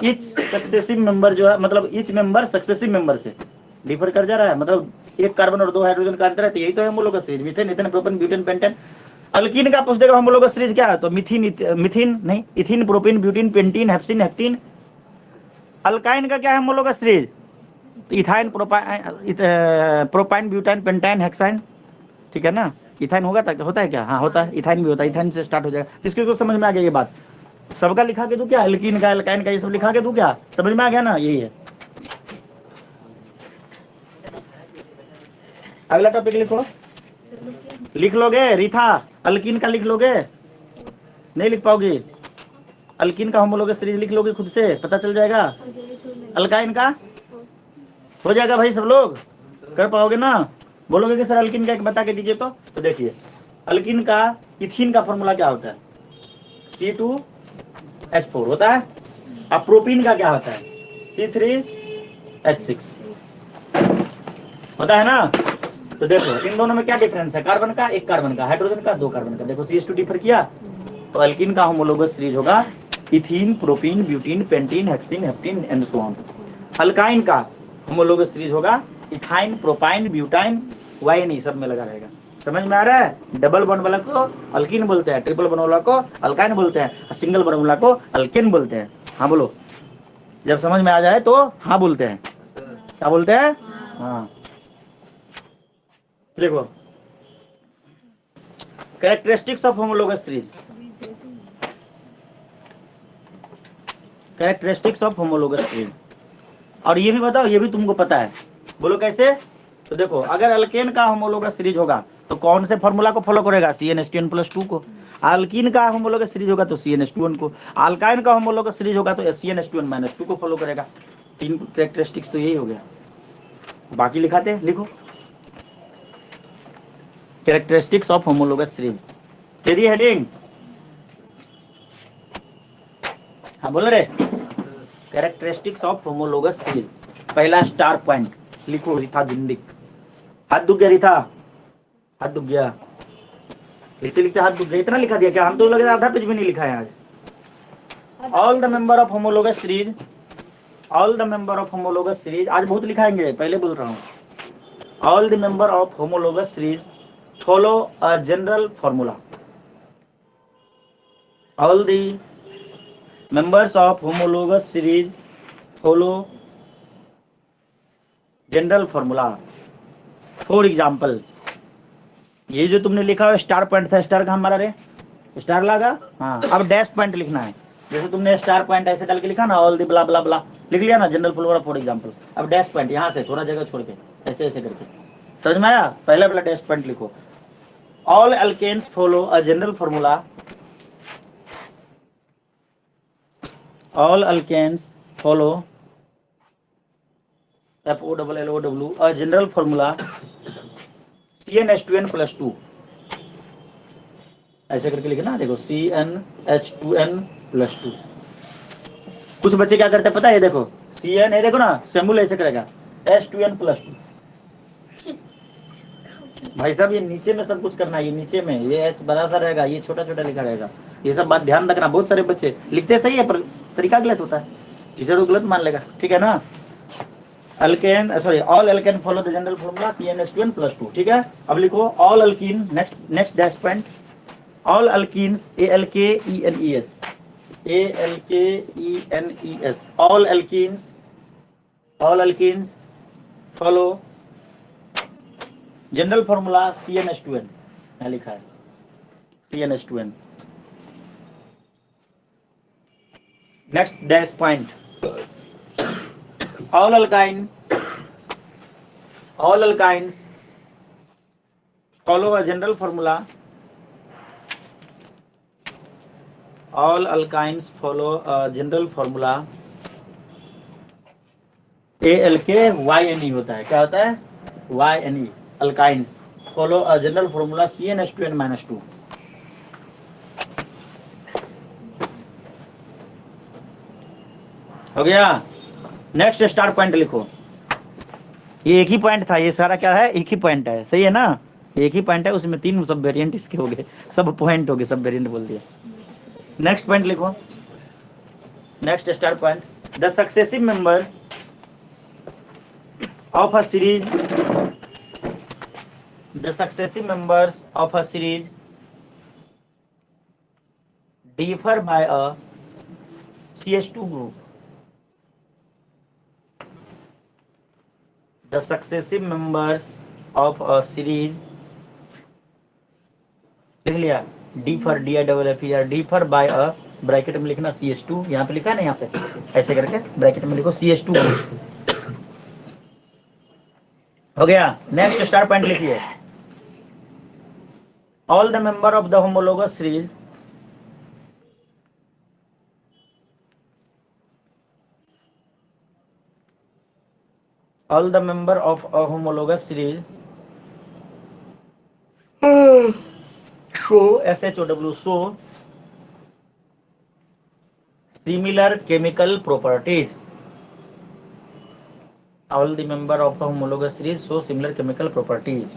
ईच सक्सेसिव मेंबर जो है, मतलब ईच मेंबर सक्सेसिव मेंबर से डिफर कर जा रहा है, मतलब 1 कार्बन और 2 हाइड्रोजन का अंतर है। तो यही तो है homologous series, methane, ethane, propane, butane, pentane. Alkyne का पूछ देगा होमोलोगस सीरीज क्या है, तो मिथीन नहीं, ethene, propene, butene, pentene, hexene, heptene. Alkyne का क्या है homologous series, ethyne, propyne, butyne, pentyne, hexyne, ठीक है ना। इथाइन होता है क्या, हाँ होता है, इथाइन भी होता है, इथाइन से स्टार्ट हो जाएगा। किसके को समझ में आ गया ये बात, सबका लिखा के दूं क्या, एल्कीन का, एल्काइन का, ये सब लिखा के दूं क्या, समझ में आ गया ना, यही है। अगला टॉपिक लिखो, लिख लोगे रीथा, अल्कीन का लिख लोगे, नहीं लिख पाओगे, अल्कीन का होमोलोगस सीरीज लिख लोगे, खुद से पता चल जाएगा। अल्काइन का हो जाएगा भाई, सब लोग कर पाओगे ना। बोलोगे कि सर अल्कीन का एक बता के दीजिए, तो देखिए अल्कीन का इथीन का फॉर्मूला क्या होता है, C2H4 होता है। अब प्रोपीन का क्या होता है, C3H6 होता है ना। तो देखो इन दोनों में क्या डिफरेंस है, कार्बन का, 1 कार्बन का, हाइड्रोजन का, 2 कार्बन का। देखो CH2 डिफर किया, तो अल्कीन का होमोलोगस सीरीज होगा ethene, propene, butene, pentene, hexene, heptene and so on. Alkyne का होमोलोगस सीरीज होगा इथाइन, प्रोपाइन, ब्यूटाइन, वाई नहीं, सब में लगा रहेगा। समझ में आ रहा है, डबल बॉन्ड वाला को अल्कीन बोलते हैं, ट्रिपल बॉन्ड वाला को अल्काइन बोलते हैं, सिंगल बॉन्ड वाला को अल्केन बोलते हैं। हाँ बोलो, जब समझ में आ जाए तो हाँ बोलते हैं, क्या बोलते हैं, हाँ। देखो characteristics of homologous series, characteristics of homologous series. और ये भी बताओ, ये भी तुमको पता है, बोलो कैसे। तो देखो अगर अल्केन का होमोलोगस सीरीज होगा तो कौन से फॉर्मूला को फॉलो करेगा, CnH2n+2 को। अल्कीन का होमोलोगस सीरीज होगा तो CnH2n को। अल्काइन का होमोलोगस सीरीज होगा तो CnH2n-2 को फॉलो करेगा। 3 कैरेक्टरिस्टिक्स तो यही हो गया, बाकी लिखाते हैं, लिखो कैरेक्टरिस्टिक्स ऑफ होमोलोगस सीरीज, तेरी हेडिंग, हाँ बोल रे, कैरेक्टरिस्टिक्स ऑफ होमोलोगस सीरीज। पहला स्टार पॉइंट लिखो, रिथा जिंदिक, हाथ दुख गया रिथा, हाथ दुख गया, लिखते लिखते हाथ दुख गया, इतना लिखा दिया क्या, हम तो लगे आधा पेज भी नहीं लिखा है आज। All the member of homologous series, all the member of homologous series, आज बहुत लिखाएंगे, पहले बोल रहा हूँ। All the member of homologous series follow a general formula, all the members of homologous series follow general formula. For example, ये जो तुमने लिखा हुआ स्टार पॉइंट था, स्टार का हमारा रे स्टार लगा, हाँ अब डैश पॉइंट लिखना है। जैसे तुमने स्टार पॉइंट ऐसे डाल के लिखा ना, ऑल द ब्ला ब्ला ब्ला लिख लिया ना, जनरल फॉर्मूला फॉर एग्जांपल। अब डैश पॉइंट यहाँ से थोड़ा जगह छोड़ के ऐसे ऐसे करके, समझ में आया? पहले वाला डैश पॉइंट लिखो। All alkanes follow a general formula, all alkanes follow FOLLOW a general formula CnH2n+2, ऐसे करके लिखना। देखो CnH2n+2। कुछ बच्चे क्या करते हैं पता है? ये देखो CN है, देखो ना सेमुल ऐसे करेगा H2n+2। भाई साहब ये नीचे में सब कुछ करना है, ये नीचे में ये H बड़ा सा रहेगा, ये छोटा छोटा लिखा रहेगा। ये सब बात ध्यान रखना। बहुत सारे बच्चे लिखते सही है पर तरीका गलत होता है, टीचर को गलत मान लेगा, ठीक है ना? Alkane sorry all alkane follow the general formula CnH2n+2, ठीक है? अब लिखो all alkyne, next dash point, all alkenes ALKENES, ALKENES, all alkenes follow general formula CnH2n, यहाँ लिखा है CnH2n। Next dash point, all alkynes follow a general formula, all alkynes follow a general formula ALKYNE होता है, क्या होता है? YNE, alkynes follow a general formula CnH2n-2। हो गया? नेक्स्ट स्टार पॉइंट लिखो। ये एक ही पॉइंट था, ये सारा क्या है? एक ही पॉइंट है, सही है ना? एक ही पॉइंट है, उसमें 3 सब वेरिएंट इसके हो गए, सब पॉइंट हो गए, सब वेरिएंट बोल दिया। नेक्स्ट पॉइंट लिखो, next star point, the successive member of a series, the successive members of a series differ by a CH2 group. The successive members of a series, लिख लिया, differ DIFFER, differ by a, bracket में लिखना CH2, यहाँ पे लिखा है ना, यहाँ पे ऐसे करके ब्रैकेट में लिखो CH2 group। हो गया? नेक्स्ट स्टार पॉइंट लिखिए, all the member of the homologous series all the member of a homologous series show SHOW show similar chemical properties, all the member of a homologous series show similar chemical properties।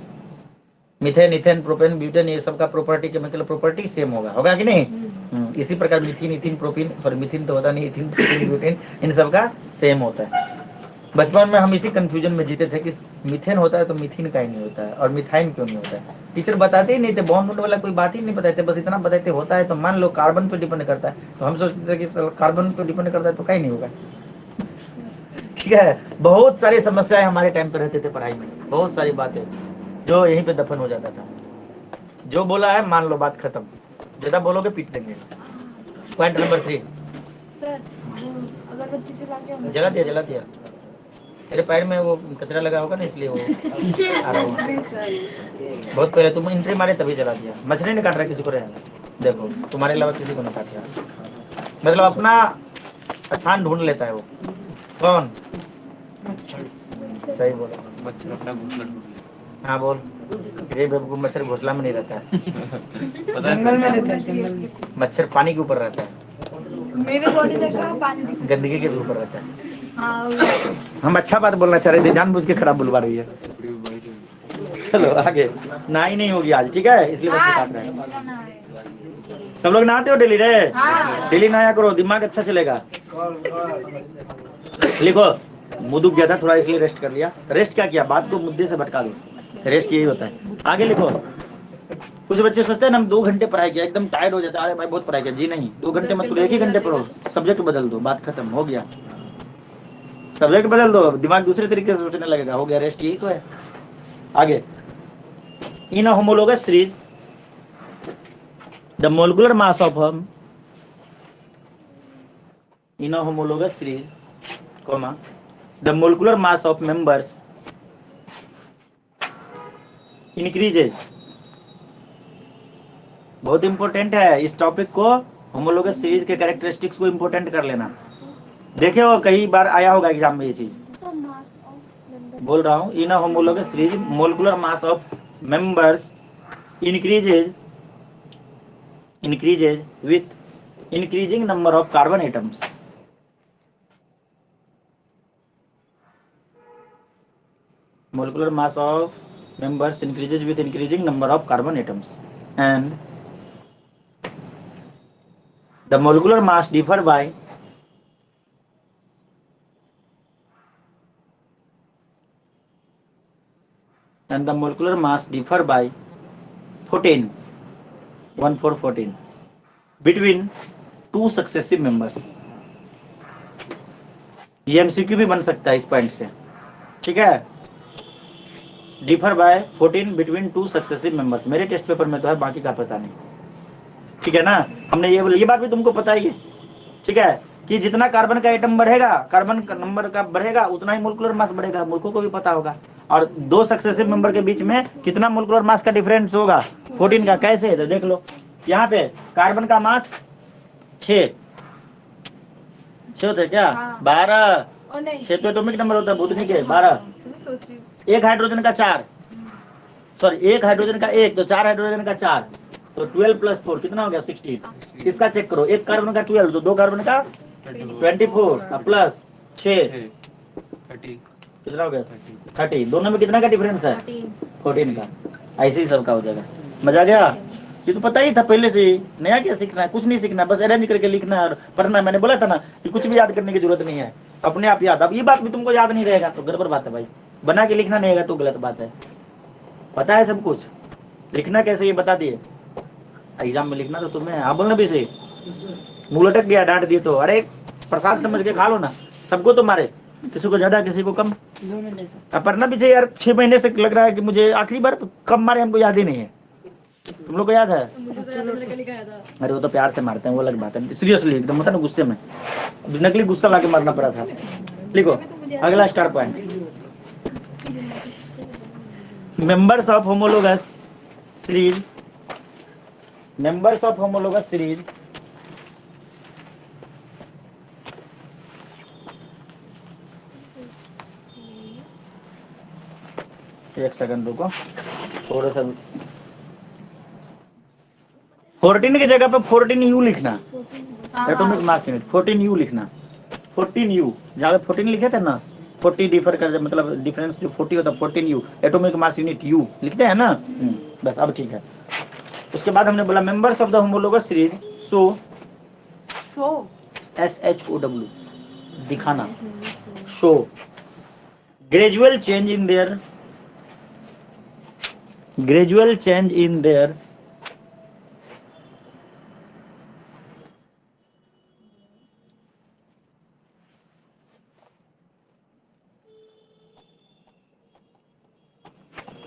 Methane, ethane, propane, butane, ये सब का property, chemical property same होगा कि नहीं? इसी प्रकार methane, इथिन, propene, और methane तो होता नहीं, इथिन, प्रोपीन, ब्यूटेन, इन सब का सेम होता है। बचपन में हम इसी कंफ्यूजन में जीते थे कि मीथेन होता है तो मीथिन का ही नहीं होता है, और मिथाइन क्यों नहीं होता है? टीचर बताते ही नहीं थे, बॉन्ड वाला कोई बात ही नहीं बताते, बस इतना बताते होता है तो मान लो कार्बन पे डिपेंड करता है, तो हम सोचते थे कि कार्बन पे डिपेंड करता है तो कहीं नहीं होगा, ठीक है? बहुत सारी समस्याएं हमारे टाइम पे रहते थे पढ़ाई में, बहुत सारी बातें जो यहीं पे दफन हो जाता था। जो बोला है मान लो, बात खत्म, ज्यादा बोलोगे पीट देंगे। पॉइंट नंबर 3, सर अगरबत्ती जला दिया मेरे पैर में वो कचरा लगा होगा ना, इसलिए वो आ रहा होगा। बहुत पहले तुम एंट्री मारे तभी जला दिया। मछली नहीं काट रहा किसी को, रहना देखो तुम्हारे अलावा किसी को नहीं काट रहा, मतलब अपना स्थान ढूंढ लेता है वो। कौन? सही बोला, मच्छर अपना घोंसला ढूंढ ले। हाँ बोल। ये बेवकूफ, मच्छर घोंसला में नहीं रहता है, जंगल में रहता है, जंगल में। मच्छर पानी के ऊपर रहता है, मेरे बॉडी में कहाँ पानी गंदगी के भी ऊपर रहता है। हम अच्छा बात बोलना चाह रहे थे, जानबूझ के खराब बुलवा रही है। चलो आगे, नहाई नहीं होगी आज, ठीक है? इसलिए बच्चे काट रहे हैं। सब लोग नहाते हो डेली रे? डेली नहाया करो, दिमाग अच्छा चलेगा। लिखो, मुंह दुख गया था थोड़ा इसलिए रेस्ट कर लिया। रेस्ट क्या किया? बात को मुद्दे से भटका दो, रेस्ट यही होता है। आगे लिखो, कुछ बच्चे सोचते हैं ना हम 2 घंटे पढ़ाई किया, एकदम टायर्ड हो जाता है, अरे भाई बहुत पढ़ाई किया। जी नहीं, 2 घंटे मत करो, 1 ही घंटे पढ़ो, सब्जेक्ट बदल दो, बात खत्म, हो गया। सब्जेक्ट बदल दो, दिमाग दूसरे तरीके से सोचने लगेगा, हो गया। रेस्ट यही तो है। आगे, in a homologous series the molecular mass of in a homologous series, comma, the molecular mass of members increases. बहुत इंपॉर्टेंट है इस टॉपिक को, होमोलोगस सीरीज के कैरेक्टरिस्टिक्स को इंपॉर्टेंट कर लेना। देखे हो कई बार आया होगा एग्जाम में ये चीज, बोल रहा हूँ। In a homologous series molecular mass of members increases with increasing number of carbon atoms. Molecular mass of members increases with increasing number of carbon atoms, and the molecular mass differ by and the molecular mass differ by 14 between two successive members. ये MCQ भी बन सकता है इस point से, ठीक है। Differ by 14 between two successive members, मेरे टेस्ट पेपर में तो है, बाकी का पता नहीं, ठीक है ना। हमने ये बात भी तुमको पता ही है, ठीक है, कि जितना कार्बन का एटम बढ़ेगा, कार्बन का नंबर का बढ़ेगा, उतना ही मोलिकुलर मास बढ़ेगा, मुल्कों को भी पता होगा। और दो सक्सेसिव मेंबर के बीच में कितना मोलिकुलर मास का डिफरेंस होगा, 14 का। कैसे, तो देख लो यहाँ पे कार्बन का मास 6 होता है क्या, 12, 6 तो एटॉमिक नंबर होता है बुधनी के, 12, एक हाइड्रोजन का 4, सॉरी एक हाइड्रोजन का 1, तो 4 हाइड्रोजन का 4, तो 12 + 4 कितना हो गया, 16। इसका चेक करो, एक कार्बन का 12, तो दो कार्बन का 24 प्लस 6 कितना हो गया, 30। दोनों में कितना का डिफरेंस है, 14 का। ऐसे ही सबका हो जाएगा। मजा आ गया। ये तो पता ही था पहले से, नया क्या सीखना है, कुछ नहीं सीखना, बस अरेंज करके लिखना है और पढ़ना है। मैंने बोला था ना कि कुछ भी याद करने की जरूरत नहीं है, अपने आप याद। अब ये बात भी तुमको याद नहीं रहेगा तो गड़बड़ बात है भाई, बना के लिखना नहीं रहेगा तो गलत बात है। पता है सब कुछ, लिखना कैसे ये बता दिए, एग्जाम में लिखना तो तुम्हें। हाँ बोलना भी सही, मुंह लटक गया डांट दिए तो, अरे प्रसाद समझ के खा लो ना, सबको तो मारे, किसी को ज्यादा किसी को कम। अब पढ़ना भी चाहिए यार, 6 महीने से लग रहा है कि मुझे आखिरी बार कब मारे हमको याद ही नहीं है। तुम लोग को याद है? अरे वो तो प्यार से मारते हैं, वो अलग बात है। सीरियसली एकदम होता है ना गुस्से में, नकली गुस्सा लाके मारना पड़ा था। लिखो अगला star point, members of homologous series, members of homologous series एक सेकंड रुको, थोड़ा सा 14 की जगह पे 14U लिखना, एटॉमिक मास यूनिट 14U लिखना, 14U। जहाँ पे 14 लिखे थे ना, 40 डिफर कर, मतलब डिफरेंस जो 40 होता है 14U, atomic mass unit U लिखते हैं ना। बस अब ठीक है। उसके बाद हमने बोला members of the homologous series show SHOW दिखाना, show gradual change in their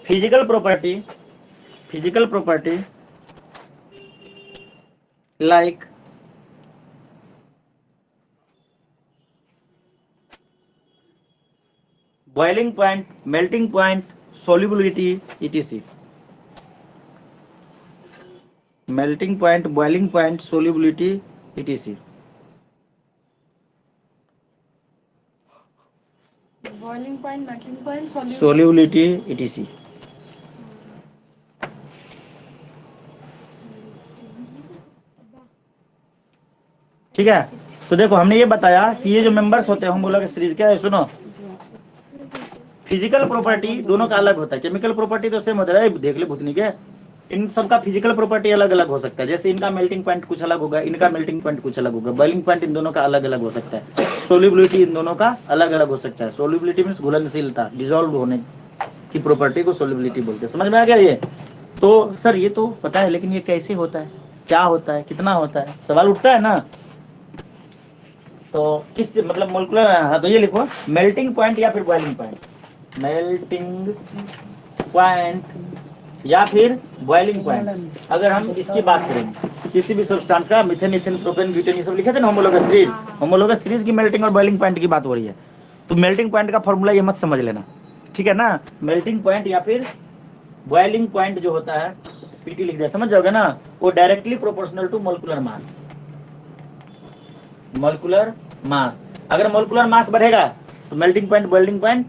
physical property like boiling point, melting point, solubility etc. melting point, boiling point, solubility etc. Boiling point, melting point, solubility etc. ठीक है। तो देखो हमने ये बताया कि ये जो मेंबर्स होते हैं होमोलोगस सीरीज, क्या है सुनो, फिजिकल प्रॉपर्टी दोनों का अलग होता है, केमिकल प्रॉपर्टी तो सेम होता है, देख ले भूतनी के, इन सबका फिजिकल प्रॉपर्टी अलग अलग हो सकता है। जैसे इनका मेल्टिंग पॉइंट कुछ अलग होगा, इनका मेल्टिंग पॉइंट कुछ अलग होगा, बॉइलिंग पॉइंट इन दोनों का अलग अलग हो सकता है, सोल्युबिलिटी इन दोनों का अलग अलग हो सकता है। सोल्युबिलिटी मींस घुलनशीलता, डिसॉल्व होने की प्रॉपर्टी को सोल्युबिलिटी बोलते हैं। समझ में आ गया ये? तो सर ये तो पता है, लेकिन ये कैसे होता है, क्या होता है, कितना होता है, सवाल उठता है ना। तो किस मतलब मोलिकुलर, हाँ तो ये लिखो मेल्टिंग पॉइंट या फिर बॉइलिंग पॉइंट। मेल्टिंग पॉइंट या फिर बॉइलिंग पॉइंट। अगर हम इसकी बात करेंगे किसी भी सब्सटेंस का, मीथेन, इथेन, प्रोपेन, ब्यूटेन, ये सब लिखे थे ना होमोलोगस सीरीज, होमोलोगस सीरीज की मेल्टिंग और बॉइलिंग पॉइंट की बात हो रही है। तो मेल्टिंग पॉइंट का फॉर्मूला ये मत समझ लेना, ठीक है ना। मेल्टिंग पॉइंट या फिर बॉइलिंग पॉइंट जो होता है, पीटी लिख दिया, समझ जाओगे ना, वो directly proportional to molecular mass. Molecular mass, अगर मोलिकुलर मास बढ़ेगा तो मेल्टिंग पॉइंट बॉइलिंग पॉइंट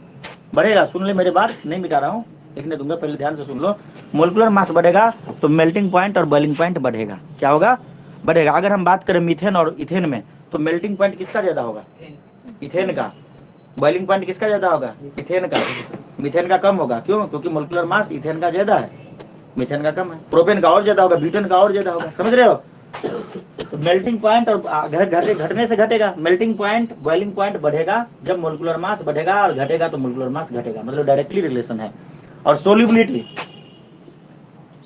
बढ़ेगा। सुन ले मेरे बात, नहीं मिटा रहा हूँ, लिखने दूंगा, पहले ध्यान से सुन लो। मोलिकुलर मास बढ़ेगा तो मेल्टिंग पॉइंट और बॉइलिंग पॉइंट बढ़ेगा। क्या होगा? बढ़ेगा। अगर हम बात करें मीथेन और इथेन में, तो मेल्टिंग पॉइंट किसका ज्यादा होगा? इथेन का। बॉइलिंग पॉइंट किसका ज्यादा होगा? इथेन का। मीथेन का कम होगा, क्यों? क्योंकि मोलिकुलर मास इथेन का ज्यादा है, मीथेन का कम है। प्रोपेन का और ज्यादा होगा, ब्यूटेन का और ज्यादा होगा, समझ रहे हो। तो मेल्टिंग पॉइंट और घटने से घटेगा। मेल्टिंग पॉइंट बॉइलिंग पॉइंट बढ़ेगा जब मोलिकुलर मास बढ़ेगा, और घटेगा तो मोलिकुलर मास घटेगा, मतलब डायरेक्टली रिलेशन है। और solubility,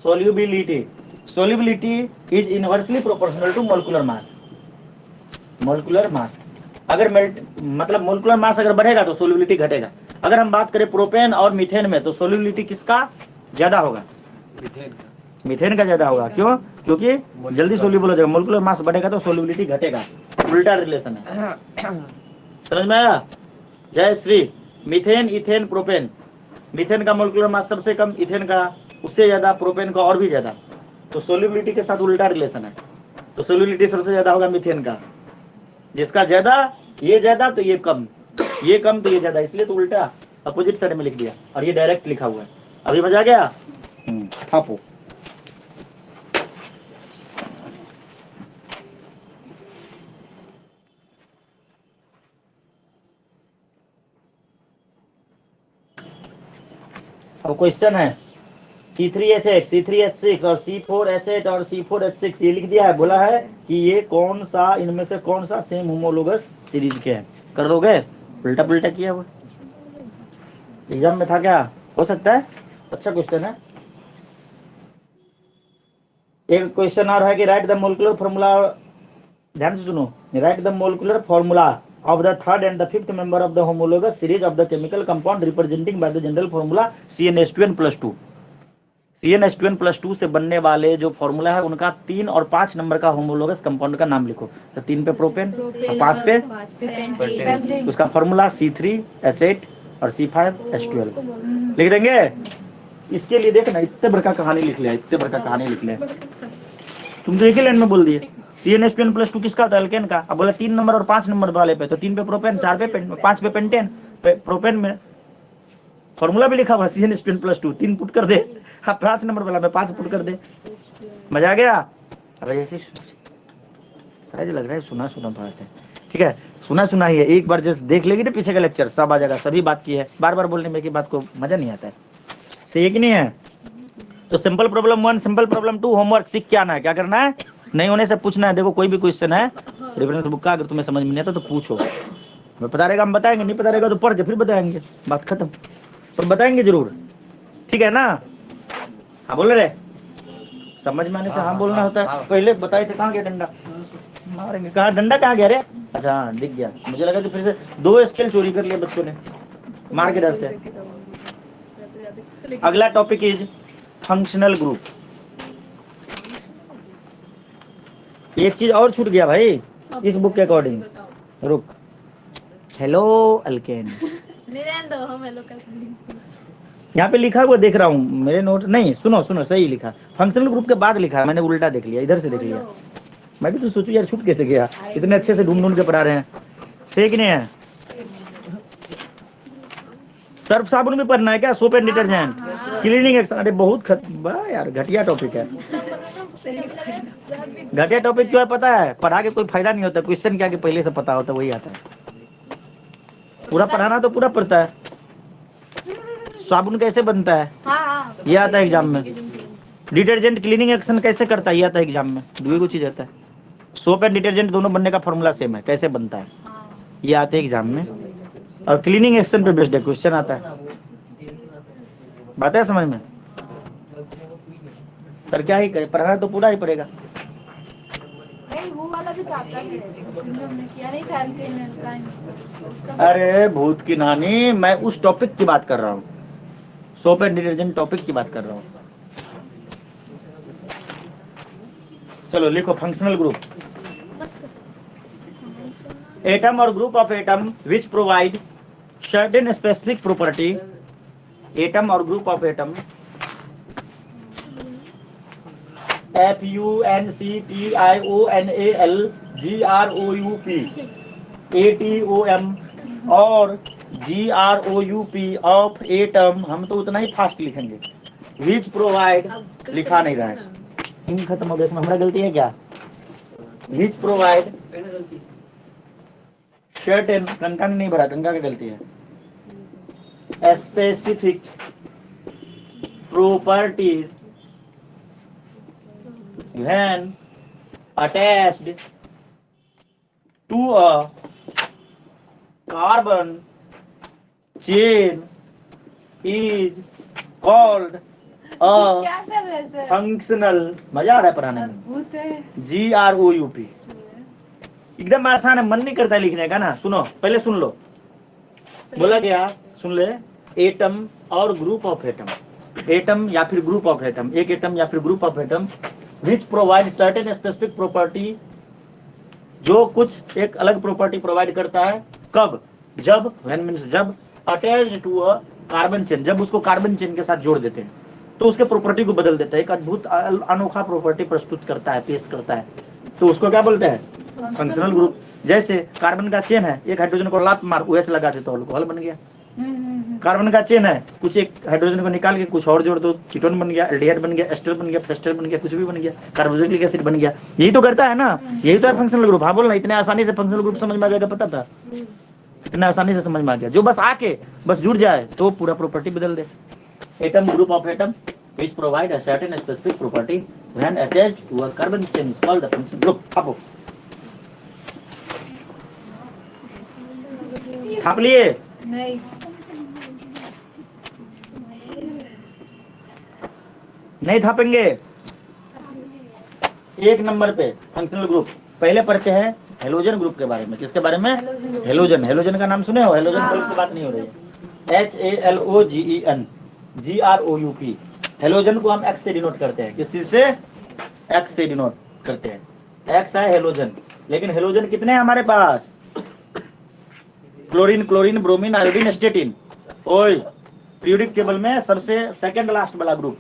solubility, solubility is inversely proportional to molecular mass. Molecular mass, अगर मतलब मोलिकुलर मास अगर बढ़ेगा तो सोल्यूबिलिटी घटेगा। अगर हम बात करें प्रोपेन और मीथेन में, तो सोल्यूबिलिटी किसका ज्यादा होगा? मीथेन का। मीथेन का ज्यादा होगा, क्यों? क्योंकि जल्दी सोल्यूबल हो जाएगा। मोलिकुलर मास बढ़ेगा तो सोल्यूबिलिटी घटेगा, उल्टा रिलेशन है। समझ में आया? जय Shri. Methane, ethane, propane, methane का मोलिकुलर मास सबसे कम, इथेन का उससे ज्यादा, प्रोपेन का और भी ज्यादा। तो सोल्यूबिलिटी के साथ उल्टा रिलेशन है। तो सोल्यूबिलिटी सबसे ज्यादा होगा मीथेन का, जिसका ज्यादा, ये ज्यादा तो ये कम, ये कम तो ये ज्यादा, इसलिए तो उल्टा अपोजिट साइड में लिख दिया, और ये डायरेक्ट लिखा हुआ है। अभी मजा आ गया? थापो। अब क्वेश्चन है C3H8, C3H6 और C4H8 और C4H6, ये लिख दिया है, बोला है कि ये कौन सा, इनमें से कौन सा सेम होमोलोगस सीरीज के हैं। कर दोगे? उल्टा पुल्टा किया हुआ एग्जाम में था क्या? हो सकता है, अच्छा क्वेश्चन है। एक क्वेश्चन और है कि राइट द मोलिकुलर फॉर्मूला, ध्यान से सुनो, right the molecular formula of the third and the fifth member of the homologous series of the chemical compound representing by the general formula CnH2n+2। CnH2n+2 से बनने वाले जो फॉर्मूला है उनका 3 और 5 नंबर का होमोलोगस कंपाउंड का नाम लिखो। तो 3 पे प्रोपेन और 5 पे उसका फॉर्मूला C3H8 और C5H12 लिख देंगे। इसके लिए देखना, इतने बड़का कहानी लिख लिया, इतने बड़का कहानी लिख लिया। तुम तो एक ही लाइन में बोल दिए। CnH2n+2 किसका होता है? एल्केन का। अब बोला 3 नंबर और 5 नंबर वाले पे, तो 3 पे प्रोपेन, 4 पे 5 पे पेंटेन, प्रोपेन में फॉर्मूला भी लिखा हुआ CnH2n+2, 3 पुट कर दे। हाँ, 5 नंबर वाला में 5 पुट कर दे। मजा आ गया? अब ऐसे शायद लग रहा है सुना सुना बात है, ठीक है, सुना सुना ही है। एक बार जस्ट देख लेगी ना पीछे का लेक्चर, सब आ जाएगा, सभी बात की है। बार बार बोलने में की बात को मजा नहीं आता है, सही है कि नहीं है? तो simple problem 1, simple problem 2 homework सीख के आना है। क्या करना है? नहीं होने से पूछना है। देखो कोई भी क्वेश्चन है रेफरेंस बुक का, अगर तुम्हें समझ में नहीं आता तो पूछो, मैं पता रहेगा हम बताएंगे, नहीं पता रहेगा तो पढ़ के फिर बताएंगे, बात खत्म। पर बताएंगे जरूर, ठीक है ना? हाँ बोल रहे, समझ में आने से हाँ बोलना होता है। पहले बताए थे, कहाँ गया डंडा? मारेंगे। कहाँ डंडा? कहाँ गया रे? अच्छा हाँ, दिख गया। मुझे लगा कि फिर से 2 स्केल चोरी कर लिया बच्चों ने मार के डर से। अगला टॉपिक इज फंक्शनल ग्रुप। एक चीज और छूट गया भाई इस बुक के अकॉर्डिंग, रुक। हेलो अल्केन, यहाँ पे लिखा हुआ देख रहा हूँ मेरे नोट, नहीं सुनो सुनो, सही लिखा, फंक्शनल ग्रुप के बाद लिखा है, मैंने उल्टा देख लिया, इधर से देख लिया। मैं भी तो सोचू यार छूट कैसे गया, इतने अच्छे से ढूंढ ढूंढ के पढ़ा रहे हैं, सही कि नहीं है? सर्फ साबुन भी पढ़ना है क्या? Soap and detergent, cleaning action. अरे बहुत यार घटिया टॉपिक है। घटिया टॉपिक क्यों है पता है? पढ़ा के कोई फायदा नहीं होता, क्वेश्चन क्या कि पहले से पता होता वही आता है। पूरा पढ़ाना तो पूरा पड़ता है। साबुन कैसे बनता है ये आता है एग्जाम में। डिटर्जेंट क्लीनिंग एक्शन कैसे करता है ये आता है एग्जाम में। दो चीज आता है। सोप एंड डिटर्जेंट दोनों बनने का फॉर्मूला सेम है, कैसे बनता है ये आते हैं एग्जाम में। और क्लीनिंग एक्शन पे बेस्ड क्वेश्चन आता है। बात है समझ में? पर क्या ही करे, पढ़ना तो पूरा ही पड़ेगा। अरे भूत की नानी, मैं उस टॉपिक की बात कर रहा हूँ, सोप एंड डिटर्जेंट टॉपिक की बात कर रहा हूँ। चलो लिखो फंक्शनल ग्रुप, एटम और group of atom which provide certain specific property, atom और group of atom FUNCTIONALGROUP ATOM और GROUP ऑफ एटम, हम तो उतना ही फास्ट लिखेंगे, विच प्रोवाइड लिखा नहीं रहा है, इंक खत्म हो गया, इसमें हमारा गलती है क्या, विच प्रोवाइड सर्टेन, गंगा ने नहीं भरा, गंगा की गलती है, specific properties when attached to a carbon chain is called a functional, मजा आ रहा है पढ़ाने में, GROUP, एकदम आसान है, मन नहीं करता है लिखने का ना, सुनो पहले सुन लो, बोला गया सुन ले, एटम और ग्रुप ऑफ एटम, एटम या फिर ग्रुप ऑफ एटम, एक एटम या फिर group of atom which provide certain specific property, जो कुछ एक अलग प्रॉपर्टी प्रोवाइड करता है, कब, जब, व्हेन मींस जब, attached to a carbon chain, जब उसको कार्बन चेन के साथ जोड़ देते हैं तो उसके प्रॉपर्टी को बदल देता है, एक अद्भुत अनोखा प्रॉपर्टी प्रस्तुत करता है, पेश करता है, तो उसको क्या बोलते हैं, फंक्शनल ग्रुप। जैसे कार्बन का चेन है, एक हाइड्रोजन को लात मार OH लगा दे तो अल्कोहल बन गया, कार्बन का चेन है, कुछ एक हाइड्रोजन को निकाल के कुछ और जोड़ दो, कीटोन बन गया, एल्डिहाइड बन गया, एस्टर बन गया, फेस्टर बन गया, कुछ भी बन गया, कार्बोक्सिलिक एसिड बन गया, यही तो करता है ना, यही तो है फंक्शनल ग्रुप। हाँ बोलना, इतने आसानी से फंक्शनल ग्रुप समझ में आ जाएगा, पता था, इतना आसानी से समझ में आ गया, जो बस आके बस जुड़ जाए तो पूरा प्रॉपर्टी बदल दे। Atom, group of atom which provide a certain specific property when attached to a carbon chain is called the functional group। छापो, छाप लिए, नहीं नहीं छापेंगे, एक नंबर पे फंक्शनल ग्रुप। पहले पढ़ते हैं हेलोजन ग्रुप के बारे में, किसके बारे में, हेलोजन, हेलोजन का नाम सुने हो, हेलोजन ग्रुप की बात नहीं हो रही है, HALOGEN GROUP, हेलोजन को हम एक्स से डिनोट करते हैं, किस चीज से, एक्स से डिनोट करते हैं, एक्स है हेलोजन, लेकिन हेलोजन कितने हैं हमारे पास, chlorine, chlorine, bromine, iodine, astatine, ओए पीरियोडिक टेबल में सबसे सेकंड लास्ट वाला group,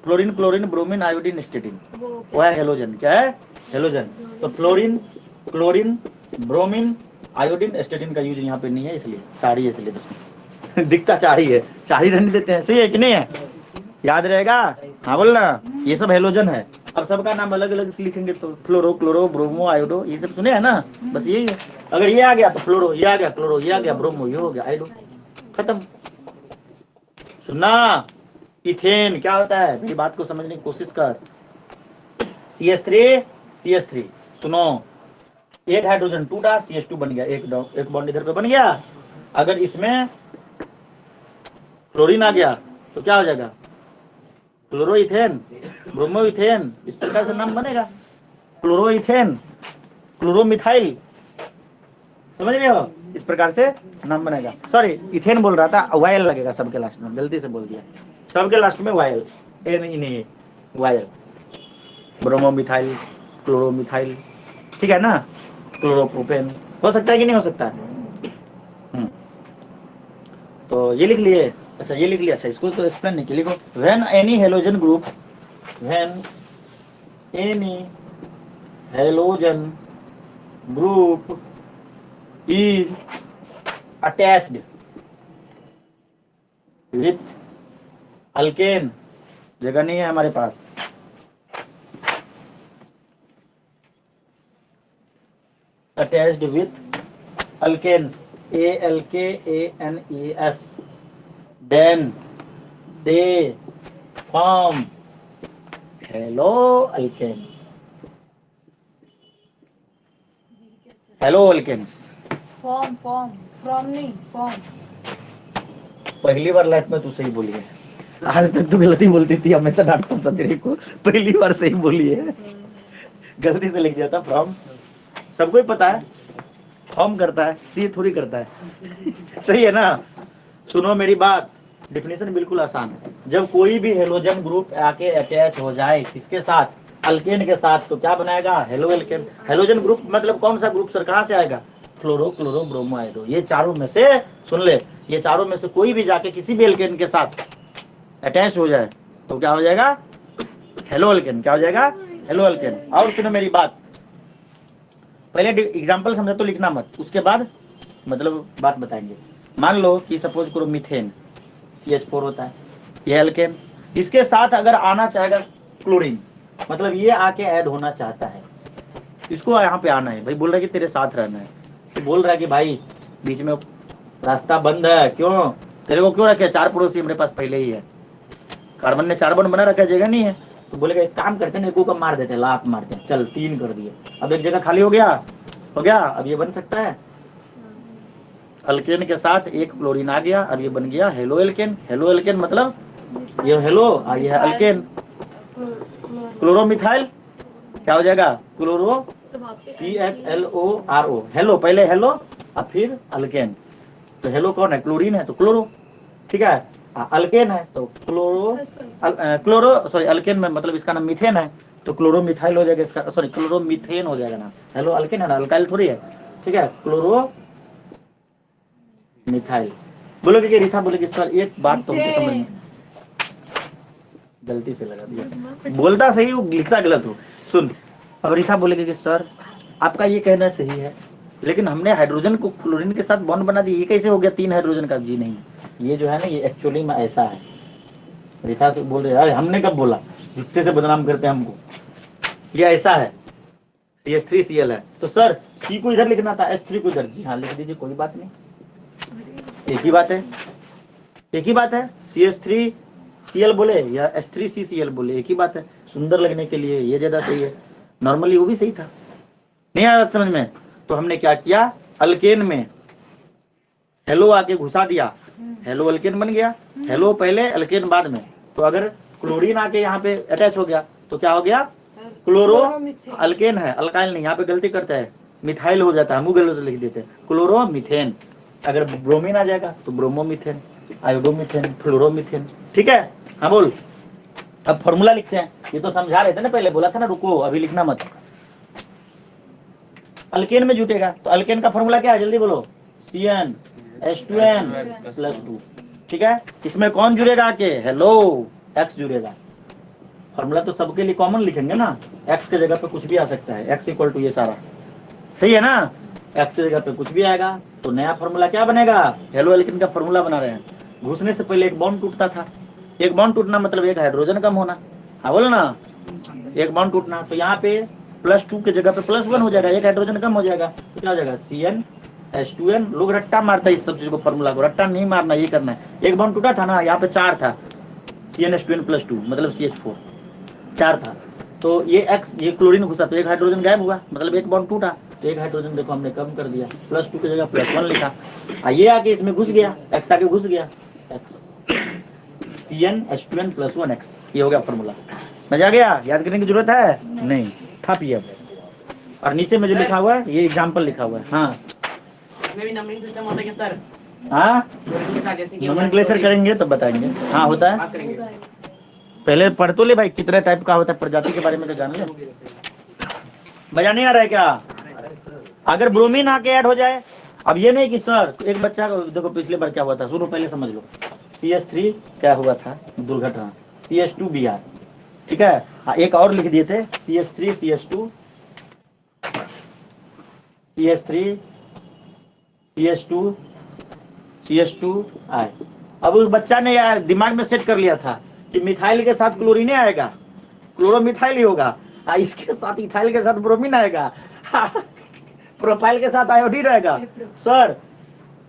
fluorine, chlorine, bromine, iodine, astatine, वो है हेलोजन, क्या है, हेलोजन। तो fluorine, chlorine, bromine, iodine, astatine का यूज यहाँ पे नहीं है, इसलिए चार ही है सिलेबस में दिखता चार ही है, चार ही रहने देते हैं, सही है कि नहीं है, याद रहेगा, हाँ बोलना, ये सब हेलोजन है। अब सबका नाम अलग अलग से लिखेंगे तो फ्लोरो, क्लोरो, ब्रोमो, आयोडो, ये सब सुने हैं ना, बस यही है, अगर ये आ गया तो फ्लोरो, ये आ गया क्लोरो, ये आ गया ब्रोमो, ये हो गया आयोडो, खत्म। सुनना, इथेन क्या होता है, मेरी बात को समझने की कोशिश कर, CH3 सुनो, एक हाइड्रोजन टूटा, CH2 बन गया, एक बॉन्ड इधर पे बन गया, अगर इसमें क्लोरीन आ गया तो क्या हो जाएगा, क्लोरोइथेन, ब्रोमोइथेन, इस प्रकार से नाम बनेगा, क्लोरोइथेन, क्लोरोमिथाइल, समझ रहे हो, इस प्रकार से नाम बनेगा। सॉरी इथेन बोल रहा था, वायल लगेगा सबके लास्ट में, गलती से बोल दिया, सबके लास्ट में वायल, ए नहीं वायल, ब्रोमोमिथाइल, क्लोरोमिथाइल, ठीक है ना, क्लोरोप्रोपेन, हो सकता है कि नहीं हो सकता है, तो ये लिख लिए, अच्छा ये लिख लिया, अच्छा इसको तो एक्सप्लेन नहीं किया, लिखो when any halogen group, when any halogen group is attached with alkane, जगह नहीं है हमारे पास, attached with alkanes, ALKANES, then they form halo alkane, halo alkanes, form form from नहीं फॉर्म, पहली बार लाइफ में तू सही बोली है, आज तक तू गलती बोलती थी, हमेशा डांटता था तेरे को, पहली बार सही बोली है, गलती से लिख दिया था फ्रॉम, सबको ही पता है फॉर्म करता है, सी थोड़ी करता है, सही है ना। सुनो मेरी बात, डेफिनेशन बिल्कुल आसान है, जब कोई भी हेलोजन ग्रुप आके अटैच हो जाए किसके साथ, अल्केन के साथ तो क्या बनाएगा, हेलो एल्केन। हेलोजन ग्रुप मतलब कौन सा ग्रुप सर, कहाँ से आएगा, फ्लोरो क्लोरो ब्रोमो आयोडो। ये चारों में से सुन ले, ये चारों में से कोई भी जाके किसी भी एल्केन के साथ अटैच हो जाए तो क्या हो जाएगा, हेलो एल्केन। क्या हो जाएगा, हेलो एल्केन। और सुनो मेरी बात, पहले एग्जाम्पल समझे तो लिखना मत, उसके बाद मतलब बात बताएंगे। मान लो कि सपोज करो मीथेन CH4 होता है, ये एल्केन, इसके साथ अगर आना चाहेगा क्लोरीन, मतलब ये आके ऐड होना चाहता है, इसको यहाँ पे आना है, भाई बोल रहा है कि तेरे साथ रहना है, तो बोल रहा है कि भाई बीच में रास्ता बंद है, क्यों, तेरे को क्यों रखे, 4 पड़ोसी मेरे पास पहले ही है, कार्बन ने 4 बॉन्ड बना रखा, जगह नहीं है, तो बोलेगा एक काम करते हैं, एक को मार देते हैं, लात मारते हैं, चल 3 कर दिए, अब एक जगह खाली हो गया, अब ये बन सकता है अल्केन के साथ एक क्लोरीन आ गया, अब ये बन गया हेलो एल्केन। हेलो एल्केन मतलब ये हेलो और ये है अल्केन, क्लोरोमिथाइल क्या हो जाएगा, क्लोरो तो वहाँ पे CHLORO, हेलो, पहले हेलो और फिर अल्केन। तो हेलो कौन है, क्लोरीन है तो क्लोरो, ठीक है, अल्केन है तो क्लोरो सॉरी अल्केन में मतलब इसका नाम मीथेन है तो क्लोरोमिथाइल हो जाएगा, इसका सॉरी क्लोरोमीथेन हो जाएगा नाम। हेलो अल्केन है ना, अल्काइल थोड़ी है, ठीक है, क्लोरो मिथाइल। बोलोगे कि रीता बोलेगी सर एक बात तो हमको समझ में, गलती से लगा दिया, बोलता सही हो लिखता गलत हो। सुन, अब रीता बोलेगी कि सर आपका ये कहना सही है, लेकिन हमने हाइड्रोजन को क्लोरीन के साथ बॉन्ड बना दिया, ये कैसे हो गया 3 हाइड्रोजन का। जी नहीं, ये जो है ना, ये एक्चुअली में ऐसा है। रीता से बोल रहे अरे हमने कब बोला, झुट्टे से बदनाम करते हैं हमको, ये ऐसा है। CH3Cl है तो सर C को इधर लिखना था, H3 को इधर। जी हाँ लिख दीजिए, कोई बात नहीं, एक ही बात है, एक ही बात है, CH3Cl बोले या H3CCl बोले, एक ही बात है। सुंदर लगने के लिए ये ज्यादा सही है, नॉर्मली वो भी सही था। नहीं आया समझ में, तो हमने क्या किया, अल्केन में हेलो आके घुसा दिया, हेलो अल्केन बन गया, हेलो पहले अल्केन बाद में। तो अगर क्लोरीन आके यहाँ पे अटैच हो गया तो क्या हो गया, क्लोरो अल्केन है, अल्काइल नहीं, यहाँ पे गलती करता है, मिथाइल हो जाता है, हम गलत लिख देते हैं, क्लोरोमीथेन। अगर ब्रोमीन आ जाएगा तो ब्रोमोमीथेन, आयोडोमीथेन, फ्लोरोमीथेन, ठीक है। हाँ बोल, अब फॉर्मूला लिखते हैं, ये तो समझा रहे थे ना पहले, बोला था ना रुको अभी लिखना मत। अल्केन में जुटेगा तो अल्केन का फॉर्मूला क्या है, जल्दी बोलो, CnH2n+2, ठीक है। इसमें कौन जुड़ेगा आके, हेलो X जुड़ेगा। फॉर्मूला तो सबके लिए कॉमन लिखेंगे ना, X के जगह पे कुछ भी आ सकता है, X इक्वल टू ये सारा, सही है ना, X की जगह पे कुछ भी आएगा तो नया फॉर्मूला क्या बनेगा, हेलो एल्केन का फॉर्मूला बना रहे हैं। घुसने से पहले एक बॉन्ड टूटता था, एक बॉन्ड टूटना मतलब एक हाइड्रोजन कम होना, हाँ बोलो ना, एक बॉन्ड टूटना, तो यहाँ पे +2 की जगह पे +1 हो जाएगा, एक हाइड्रोजन कम हो जाएगा, तो क्या हो जाएगा CnH2n। लोग रट्टा मारता है इस सब चीज को, फॉर्मूला को रट्टा नहीं मारना, ये करना है। एक बॉन्ड टूटा था ना, यहाँ पे 4 था, CnH2n+2 मतलब CH4 4 था, तो ये X ये क्लोरीन घुसा तो एक हाइड्रोजन गायब हुआ, मतलब एक बॉन्ड टूटा, तो एक हाइड्रोजन देखो हमने कम कर दिया, +2 की जगह +1 लिखा, ये आके इसमें घुस गया, X आके घुस गया, X CnH2n+1X, ये हो गया फॉर्मूला। मजा आ गया, याद करने की जरूरत है नहीं, खा पिए। और नीचे में जो लिखा हुआ है ये एग्जाम्पल लिखा हुआ है, हाँ इसमें भी नंबरिंग सिस्टम होता है क्या सर? हाँ क्लोरीन के साथ जैसे कि नोमेनक्लेचर करेंगे तो बताएंगे, हाँ होता है। बात करेंगे। पहले पढ़ तो ले भाई, कितने टाइप का होता है, प्रजाति के बारे में तो जान ले। मजा नहीं आ रहा है क्या, अगर ब्रोमीन आके ऐड हो जाए, अब ये नहीं कि सर एक बच्चा देखो पिछले बार क्या हुआ था, सुनो पहले समझ लो, CH3 क्या हुआ था दुर्घटना, CH2Br, ठीक है, एक और लिख दिए थे CH3 CH2 CH3 CH2 CH2 I। अब उस बच्चा ने यार दिमाग में सेट कर लिया था कि मिथाइल के साथ क्लोरीन आएगा, क्लोरोमिथाइल ही होगा, इसके साथ इथाइल के साथ ब्रोमीन आएगा, प्रोपाइल के साथ आयोडीन रहेगा। सर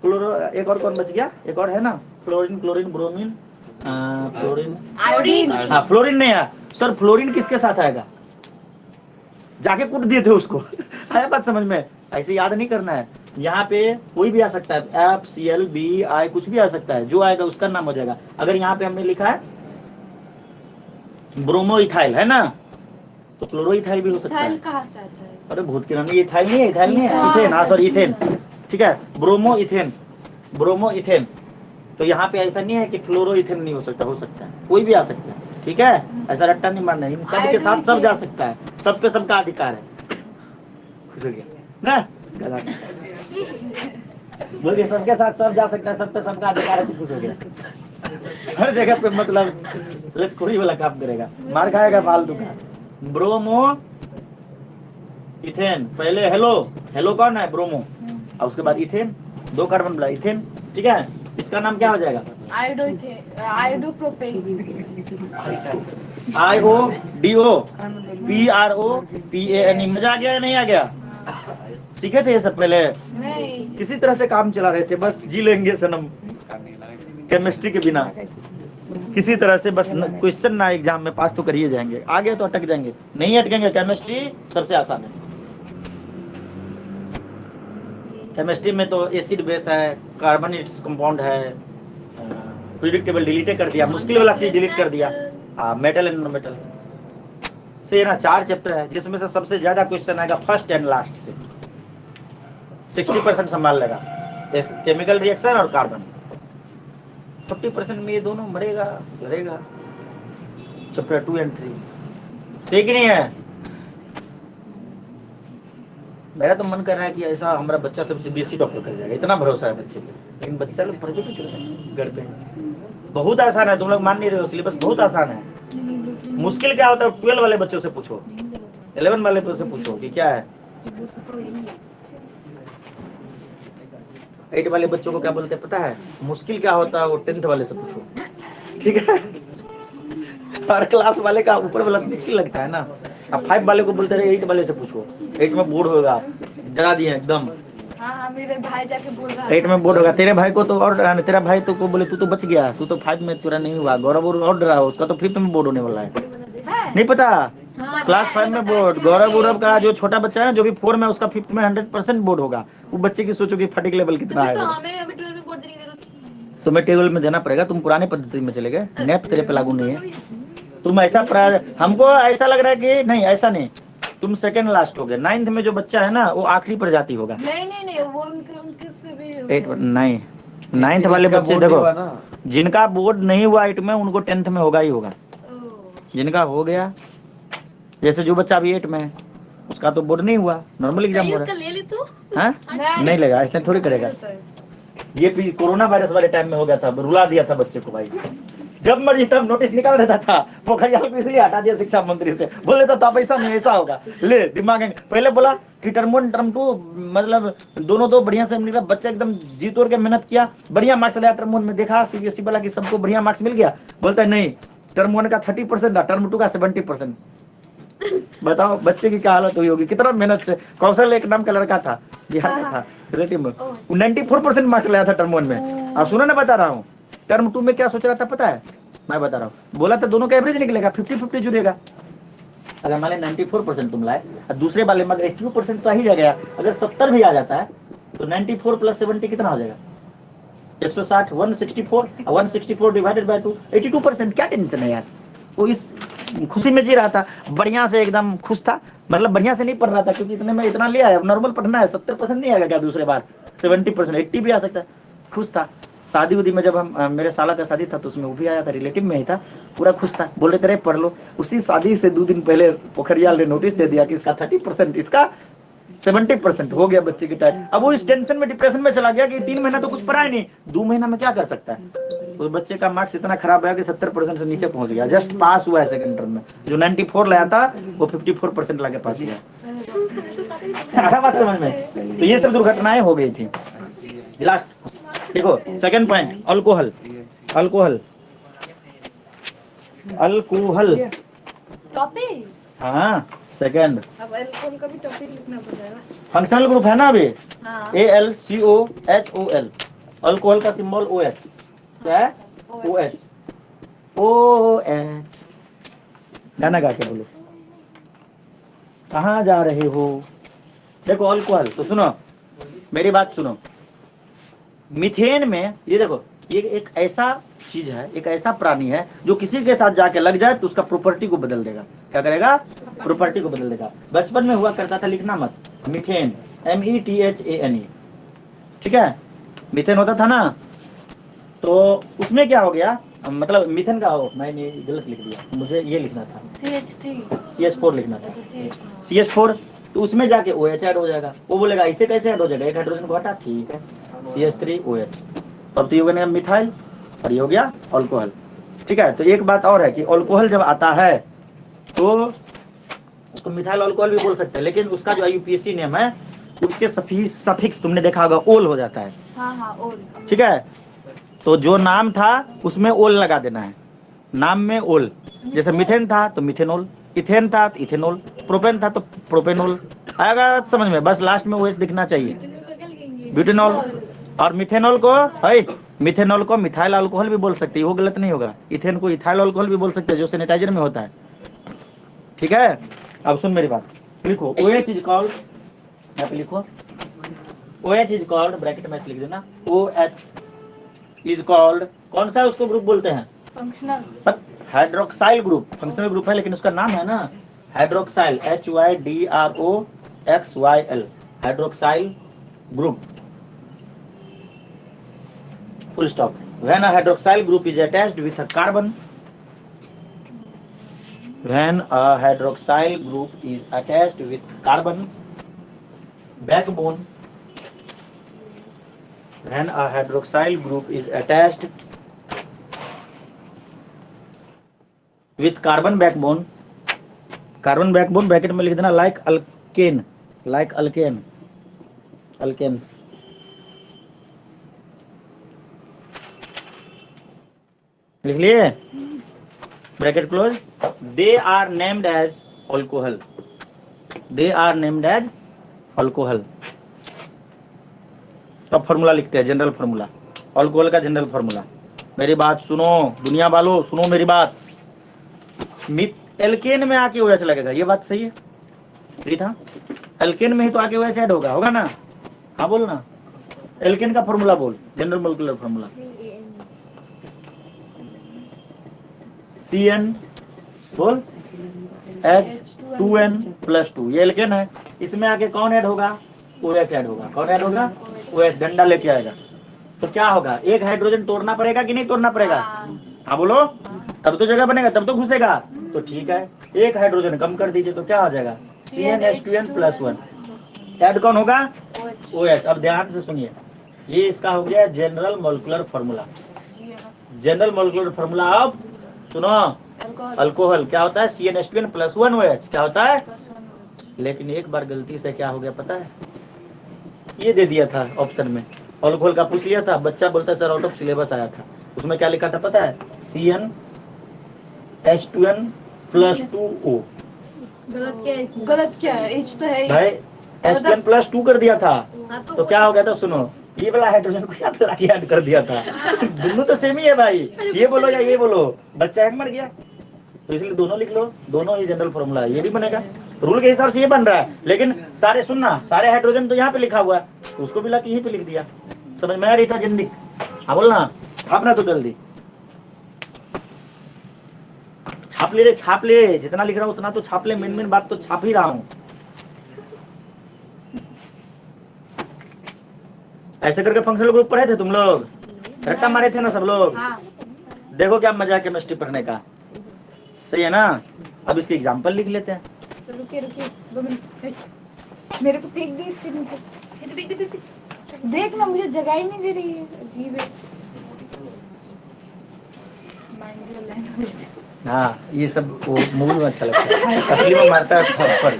क्लोरो एक और कौन बच गया, एक और है ना, fluorine chlorine bromine fluorine iodine, हाँ फ्लोरीन नहीं है सर, फ्लोरीन किसके साथ आएगा, जाके कूट दिए थे उसको, आया बात समझ में, ऐसे याद नहीं करना है, यहाँ पे कोई भी आ सकता है, FCl, BI कुछ भी आ सकता है, जो आएगा उसका नाम हो जाएगा। अगर यहाँ पे हमने लिखा है ब्रोमो इथाइल है ना, तो क्लोरो इथाइल भी हो सकता है। कहाँ से आता है? अरे भूत की रानी, इथाइल नहीं है, इथाइल नहीं है, इथेन, हाँ सॉरी इथेन, ठीक है, ब्रोमो इथेन, ब्रोमो इथेन। तो यहाँ पे ऐसा नहीं है कि फ्लोरो इथेन नहीं हो सकता है, कोई भी आ सकता है। ठीक है, ऐसा रट्टा नहीं मारना है। इन सब के साथ सब जा सकता है, सब पे सबका अधिकार है। खुश हो गया ना, बोलिए सबके साथ सब जा सकता है, सब पे सबका अधिकार है, तो खुश हो गया। हर जगह पे मतलब लचकोरी वाला काम करेगा, मार खाएगा फालतू का। ब्रोमो इथेन, पहले हेलो, हेलो कौन है, ब्रोमो, और उसके बाद इथेन, 2 कार्बन बना इथेन, ठीक है। इसका नाम क्या हो जाएगा, IODO PROPANE। मजा आ गया या नहीं आ गया, सीखे थे ये सब पहले, किसी तरह से काम चला रहे थे, बस जी लेंगे सनम केमिस्ट्री के बिना, किसी तरह से बस क्वेश्चन ना एग्जाम में पास तो करिए जाएंगे, आगे तो अटक जाएंगे, नहीं अटकेंगे। केमिस्ट्री सबसे आसान है, केमिस्ट्री में तो एसिड बेस है, कार्बोनेट्स कंपाउंड है, प्रिडिक्टेबल डिलीट कर दिया, मुश्किल वाला चीज डिलीट कर दिया, मेटल एंड नॉन मेटल से ना 4 चैप्टर है, जिसमें से सबसे ज्यादा क्वेश्चन आएगा फर्स्ट एंड लास्ट से, 60% संभाल लेगा, केमिकल रिएक्शन और कार्बन। 40% में ये दोनों मरेगा लड़ेगा, चैप्टर 2 and 3 सही कि नहीं है। मेरा तो मन कर रहा है कि ऐसा हमारा बच्चा सब CBSE डॉक्टर कर जाएगा, इतना भरोसा है बच्चे पे, लेकिन बच्चा लोग पढ़ते भी घर पे। बहुत आसान है, तुम लोग मान नहीं रहे हो, सिलेबस बहुत आसान है। मुश्किल क्या होता है 12 वाले बच्चों से पूछो, 11 वाले बच्चों से पूछो कि क्या है। 8 वाले बच्चों को क्या बोलते हैं पता है, मुश्किल क्या होता है वो 10th वाले से पूछो, ठीक है। हर क्लास वाले का ऊपर वाला मुश्किल लगता है ना, अब 5 वाले को बोलते हैं 8 वाले से पूछो, 8 में बोर्ड होगा, डरा दिए एकदम। हाँ, मेरे भाई जाके बोल रहा 8 में बोर्ड होगा, तेरे भाई को तो और डराना, तेरा भाई तो को बोले तू तो बच गया, तू तो 5 में चुरा नहीं हुआ, गौरव और डरा, उसका तो 5th में बोर्ड होने वाला है, नहीं पता। क्लास 5 में बोर्ड, गौरव का जो छोटा बच्चा है ना, जो भी 4 में, उसका 5th में 100% बोर्ड होगा। वो बच्चे की सोचो कि फटिक लेवल कितना है। तो हमें अभी 12 में बोर्ड देने की जरूरत तुम्हें टेबल में देना पड़ेगा, तुम पुराने पद्धति में चले गए, नेप तेरे पे लागू नहीं है। तुम ऐसा हमको ऐसा लग रहा है कि नहीं, ऐसा नहीं, तुम सेकंड लास्ट हो गए। 9th में जो बच्चा है ना, वो आखिरी प्रजाति होगा। नहीं वो उनके से भी 8 नहीं, 9th वाले बच्चे देखो, जिनका बोर्ड नहीं हुआ 8 में, उनको 10th में होगा ही होगा। जिनका हो गया, जैसे जो बच्चा अभी 8 में है, उसका तो बोर्ड नहीं हुआ, नॉर्मल एग्जाम हो रहा ले ली तू है, नहीं लगा, ऐसे थोड़ी करेगा। ये कोरोना वायरस वाले टाइम में हो गया था, रुला दिया था बच्चे को भाई, जब मर्जी तब नोटिस निकाल देता था। पोखरियाल को इसलिए हटा दिया शिक्षा मंत्री से, बोल देता था ऐसा नहीं ऐसा होगा, ले दिमाग में। पहले बोला कि टर्म 1 टर्म 2 मतलब दोनों तो बढ़िया से निकला, बच्चा एकदम जी तोड़ के मेहनत किया, बढ़िया मार्क्स लाया। टर्म 1 में देखा CBSE वाला कि सबको बढ़िया मार्क्स मिल गया, बोलता है नहीं, टर्म 1 का 30% था, टर्म 2 का 70%। बताओ बच्चे की क्या हालत हुई होगी, कितना मेहनत से। कौशल एक नाम का लड़का था, बिहार का था, रिलेटिव में, 94% मार्क्स लाया था टर्म 1 में। अब सुनो ना, बता रहा हूँ, टर्म 2 में क्या सोच रहा था पता है, मैं बता रहा हूँ, बोला था दोनों का एवरेज निकलेगा, 50-50 जुड़ेगा। अगर मान 94% तुम लाए और दूसरे वाले में 82% तो आ ही जाएगा, अगर 70 भी आ जाता है तो 94 + 70 कितना हो जाएगा, 160, 164, 164 डिवाइडेड बाय 2, 82%। क्या टेंशन है यार, वो इस खुशी में जी रहा था, बढ़िया से एकदम खुश था, मतलब बढ़िया से नहीं पढ़ रहा था, क्योंकि इतने में इतना लिया है, नॉर्मल पढ़ना है, 70% नहीं आएगा क्या दूसरे बार, 70%, 80 भी आ सकता है। खुश था। शादी उदी में जब हम मेरे साला का शादी था तो उसमें वो भी आया था, रिलेटिव में ही था, पूरा खुश था, बोले तेरे पढ़ लो। उसी शादी से 2 दिन पहले पोखरियाल ने नोटिस दे दिया कि इसका 30%, इसका 70% हो गया बच्चे की टाइम। अब वो इस टेंशन में, डिप्रेशन में चला गया कि 3 महीना तो कुछ पढ़ा ही नहीं, 2 महीना में क्या कर सकता है। तो बच्चे का मार्क्स इतना खराब है कि 70% से नीचे पहुंच गया, जस्ट पास हुआ है सेकंड टर्म में। जो 94 लाया था वो 54% लाके पास हुआ। आया बात समझ में। तो ये सब दुर्घटनाएं हो गई थी। लास्ट देखो, second point, alcohol. Alcohol alcohol topic, हाँ सेकंड। अब अल्कोहल का भी टॉपिक लिखना पड़ेगा। फंक्शनल ग्रुप है ना अभी, हाँ, ALCOHOL। अल्कोहल का सिंबल OH, क्या है, OH। OH गाना गा के बोलो, कहाँ जा रहे हो। देखो अल्कोहल, तो सुनो मेरी बात सुनो, मीथेन में ये देखो, ये एक ऐसा चीज है, एक ऐसा प्राणी है जो किसी के साथ जाके लग जाए तो उसका प्रॉपर्टी को बदल देगा। क्या करेगा, प्रॉपर्टी को बदल देगा। बचपन में हुआ करता था, लिखना मत, मीथेन, METHANE, ठीक है, मीथेन होता था ना। तो उसमें क्या हो गया, मतलब मीथेन का हो, मैंने गलत लिख दिया, मुझे ये लिखना था, CH4 लिखना था, CH4, तो उसमें जाके OH ऐड हो जाएगा। वो बोलेगा इसे कैसे ऐड हो जाएगा, एक हाइड्रोजन को हटा, ठीक है, CH3OH, तब तो ये हो गया मिथाइल और ये हो गया अल्कोहल। ठीक है, तो एक बात और है कि अल्कोहल जब आता है तो उसको मिथाइल अल्कोहल भी बोल सकते हैं, लेकिन उसका जो IUPAC नेम है उसके सफिक्स तुमने देखा होगा ओल हो जाता है। हाँ ओल। ठीक है, तो जो नाम था उसमें ओल लगा देना है, नाम में ओल, जैसे मिथेन था तो मिथेनॉल, इथेन था तो इथेनॉल, प्रोपेन था तो प्रोपेनॉल, आएगा समझ में, बस लास्ट में OS दिखना चाहिए, ब्यूटेनॉल। और मिथेनॉल को है, मिथेनॉल को मिथाइल अल्कोहल भी बोल सकते हैं, वो गलत नहीं होगा। इथेन को इथाइल अल्कोहल भी बोल सकते हैं, जो सैनिटाइजर में होता है। ठीक है, अब सुन मेरी बात, लिखो OH इज कॉल्ड, यहाँ पे लिखो OH इज कॉल्ड, ब्रैकेट में लिख देना, OH इज कॉल्ड, कौन सा उसको ग्रुप बोलते हैं, functional, hydroxyl group, functional group है लेकिन उसका नाम है ना hydroxyl, HYDROXYL, hydroxyl group, full stop. When a hydroxyl group is attached with a carbon, when a hydroxyl group is attached with carbon backbone, when a hydroxyl group is attached with carbon backbone bracket में लिख देना like alkane, like alkane, alkanes, लिख लिए, bracket close, they are named as alcohol, they are named as alcohol. अब formula लिखते हैं, general formula, alcohol का general formula. मेरी बात सुनो दुनिया वालों, सुनो मेरी बात, एल्केन में आके OH लगेगा, ये बात सही है, सही था, एल्केन में ही तो आके OH ऐड होगा, होगा ना, हाँ बोल ना, एल्केन का फॉर्मूला बोल, जनरल मोलिकुलर फॉर्मूला, CN बोल, H2N+2, ये एल्केन है, इसमें आके कौन ऐड होगा, OH ऐड होगा, कौन ऐड होगा, OH, डंडा लेके आएगा, तो क्या होगा, एक हाइड्रोजन तोड़ना पड़ेगा कि नहीं तोड़ना पड़ेगा, हाँ बोलो, तब तो जगह बनेगा, तब तो घुसेगा, तो ठीक है, एक हाइड्रोजन कम कर दीजिए तो क्या हो जाएगा, CnH2n+1, ऐड कौन होगा, OH। अब ध्यान से सुनिए, ये इसका हो गया general molecular formula, general molecular formula. अब सुनो, अल्कोहल क्या होता है, CnH2n+1 OH क्या होता है, लेकिन एक बार गलती से क्या हो गया पता है, ये दे दिया था ऑप्शन में, अल्कोहल का पूछ लिया था, बच्चा बोलता है सर आउट ऑफ सिलेबस आया था, उसमें क्या लिखा था पता है, CnH2n+2O, गलत क्या है इसमें? गलत क्या है, H तो है ही। भाई H2n+2 कर दिया था, हाँ, तो क्या हो गया था, सुनो, ये वाला हाइड्रोजन को याद करा के ऐड कर दिया था, दोनों तो सेम ही है भाई, ये बोलो या ये बोलो, बच्चा एक मर गया, तो इसलिए दोनों लिख लो, दोनों ही जनरल फॉर्मूला है, ये भी बनेगा, रूल के हिसाब से ये बन रहा है, लेकिन सारे सुनना, सारे हाइड्रोजन तो यहाँ पे लिखा हुआ है, उसको भी ला के यहीं पे लिख दिया, समझ में आ रही था जिंदगी, हाँ बोलना, अपना तो जल्दी छाप ले रे, छाप ले, जितना लिख रहा हूँ उतना तो छाप ले, मेन बात तो छाप ही रहा हूँ। ऐसे करके फंक्शनल ग्रुप पढ़े थे तुम लोग, रट्टा मारे थे ना सब लोग, देखो क्या मजा है केमिस्ट्री पढ़ने का, सही है ना। अब इसके एग्जाम्पल लिख लेते हैं, तो रुकिए 2 मिनट, मेरे को फेंक दी इसके नीचे, देख ना, मुझे जगह ही नहीं दे रही है, अजीब है। हाँ ये सब वो मूवी में अच्छा लगता है, असली में मारता है थप्पड़।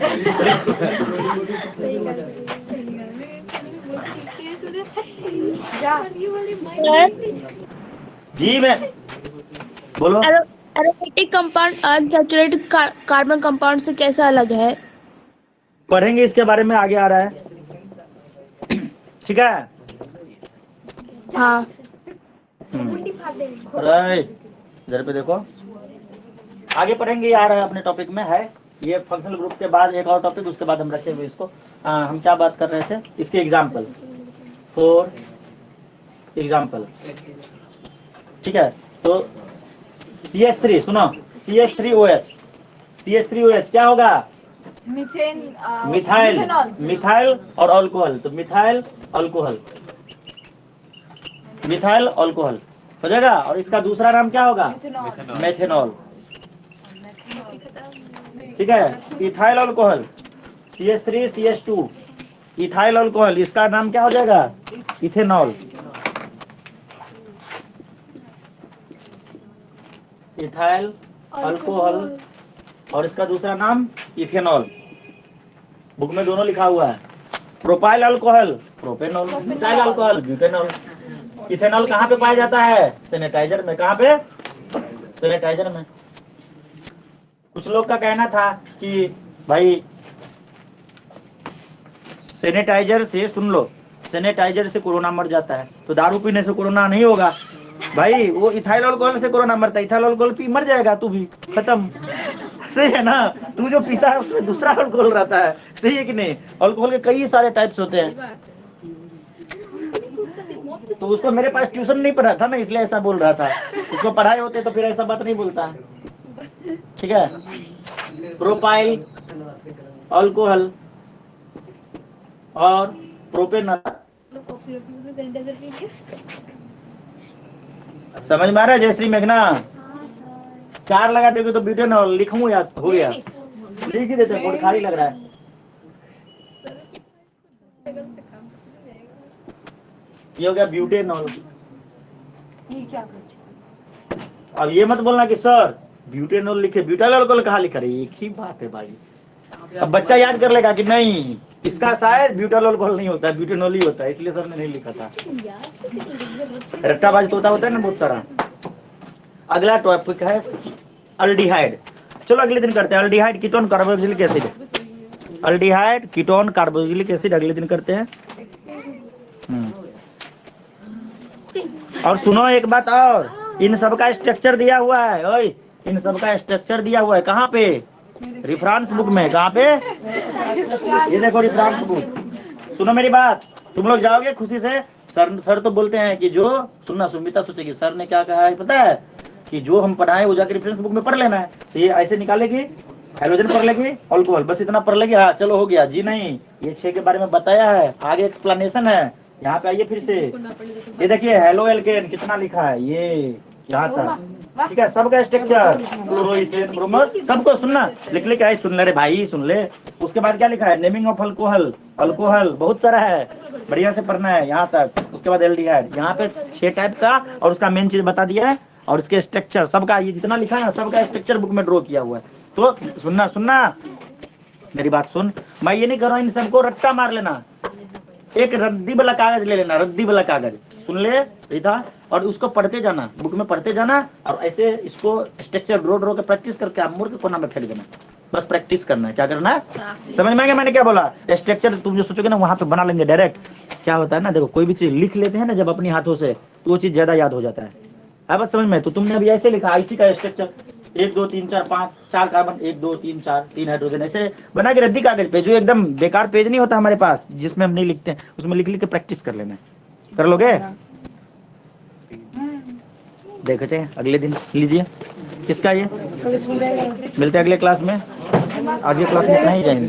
जी मैं बोलो, aromatic compound unsaturated carbon compound से कैसा अलग है? पढ़ेंगे इसके बारे में, आगे आ रहा है, ठीक है। हाँ, अरे इधर पे देखो, आगे पढ़ेंगे, ये आ रहा है अपने टॉपिक में है, ये फंक्शनल ग्रुप के बाद एक और टॉपिक, उसके बाद हम रखे हुए इसको, हम क्या बात कर रहे थे, इसके एग्जाम्पल, फॉर एग्जाम्पल, ठीक है। तो CH3 सुनो, CH3OH, CH3OH क्या होगा, मीथेन, मिथाइल, मिथाइल और अल्कोहल, तो मिथाइल अल्कोहल, मिथाइल अल्कोहल, हो जाएगा। और इसका दूसरा नाम क्या होगा? मेथेनॉल। ठीक है, ethyl alcohol CH3CH2 ethyl alcohol, इसका नाम क्या हो जाएगा? इथेनॉल। इथाइल अल्कोहल और इसका दूसरा नाम इथेनॉल। बुक में दोनों लिखा हुआ है। Propyl alcohol propanol, methyl alcohol butanol. Ethanol कहाँ पे पाया जाता है? सैनिटाइजर में। कहाँ पे? सैनिटाइजर में। कुछ लोग का कहना था कि भाई सैनिटाइजर से, सुन लो, सैनिटाइजर से कोरोना मर जाता है, तो दारू पीने से कोरोना नहीं होगा भाई। वो इथाइल अल्कोहल से कोरोना मरता है, इथाइल अल्कोहल पी मर जाएगा तू भी, खत्म। सही है ना? तू जो पीता है उसमें दूसरा अल्कोहल रहता है, सही है कि नहीं? अल्कोहल के कई सारे टाइप्स होते हैं। तो उसको मेरे पास ट्यूशन नहीं पढ़ा था ना, इसलिए ऐसा बोल रहा था। उसको पढ़ाए होते तो फिर ऐसा बात नहीं बोलता। ठीक है, प्रोपाइल अल्कोहल और प्रोपेनॉल। समझ में आ रहा है जयश्री मेघना? 4 लगा दोगे तो ब्यूटेनॉल लिखूं या हो गया? लिख ही देते, बोर्ड खाली लग रहा है। ये हो गया ब्यूटेनॉल। ये क्या कर? अब ये मत बोलना कि सर ब्यूटेनॉल लिखे, ब्यूटाइल अल्कोहल कहाँ लिखा रही? एक ही बात है भाई। अब बच्चा याद कर लेगा कि नहीं, इसका शायद ब्यूटाइल अल्कोहल नहीं होता है, ब्यूटेनॉल ही होता है, इसलिए सर ने नहीं लिखा था। रट्टाबाज तोता होता है ना बहुत सारा। अगला टॉपिक है अल्डिहाइड। चलो अगले दिन करते हैं। Aldehyde ketone carboxylic acid. Aldehyde ketone carboxylic acid अगले दिन करते हैं। और सुनो एक बात और, इन सब का स्ट्रक्चर दिया हुआ है। ओए, इन सब का स्ट्रक्चर दिया हुआ है कहाँ पे? रेफरेंस बुक में। कहाँ पे? ये देखो रेफरेंस बुक। सुनो मेरी बात, तुम लोग जाओगे खुशी से। सर तो बोलते हैं कि जो सुनना, सुमिता सोचेगी सर ने क्या कहा है पता है, कि जो हम पढ़ाए वो जाकर रेफरेंस बुक में पढ़ लेना है। तो ये ऐसे निकालेगी, हाइड्रोजन पढ़ लेगी, अल्कोहल, बस इतना पढ़ लेगी, हाँ चलो हो गया। जी नहीं, ये 6 के बारे में बताया है, आगे एक्सप्लेनेशन है। यहाँ पे आइए फिर से, ये देखिए हेलो एल्केन कितना लिखा है, ये यहाँ तक। ठीक है, सबका स्ट्रक्चर क्लोरोइथेन ब्रोमो सबको सुनना, लिख लिख आए, सुन ले रे भाई, सुन ले। उसके बाद क्या लिखा है? नेमिंग ऑफ अल्कोहल, अल्कोहल बहुत सारा है, बढ़िया से पढ़ना है यहाँ तक। उसके बाद एल्डिहाइड, यहाँ पे 6 टाइप का, और उसका मेन चीज बता दिया है, और इसके स्ट्रक्चर सबका, ये जितना लिखा है सबका स्ट्रक्चर बुक में ड्रॉ किया हुआ है। तो सुनना मेरी बात सुन, मैं ये नहीं कर रहा हूँ इन सबको रट्टा मार लेना। एक रद्दी वाला कागज ले लेना, रद्दी वाला कागज, सुन ले सीधा, और उसको पढ़ते जाना, बुक में पढ़ते जाना, और ऐसे इसको स्ट्रक्चर ड्रॉ के प्रैक्टिस करके आप मुर्ग कोना में फेंक देना। बस प्रैक्टिस करना है। क्या करना है? समझ में आ गया मैंने क्या बोला? स्ट्रक्चर तुम जो सोचोगे ना वहां पे बना लेंगे डायरेक्ट। क्या होता है ना, देखो कोई भी चीज लिख लेते हैं ना जब अपनी हाथों से, तो वो चीज ज्यादा याद हो जाता है। बात समझ में? तो तुमने अभी ऐसे लिखा, इसी का स्ट्रक्चर 1 2 3 4 5, 4 कार्बन, 1 2 3 4, 3 हाइड्रोजन, ऐसे बना के रद्दी कागज पे, जो एकदम बेकार पेज नहीं होता हमारे पास जिसमें हम नहीं लिखते हैं, उसमें लिख लिख के प्रैक्टिस कर लेना। कर लोगे? देखते हैं अगले दिन। लीजिए किसका ये, मिलते हैं अगले क्लास में। अगले क्लास में इतना ही जाएंगे।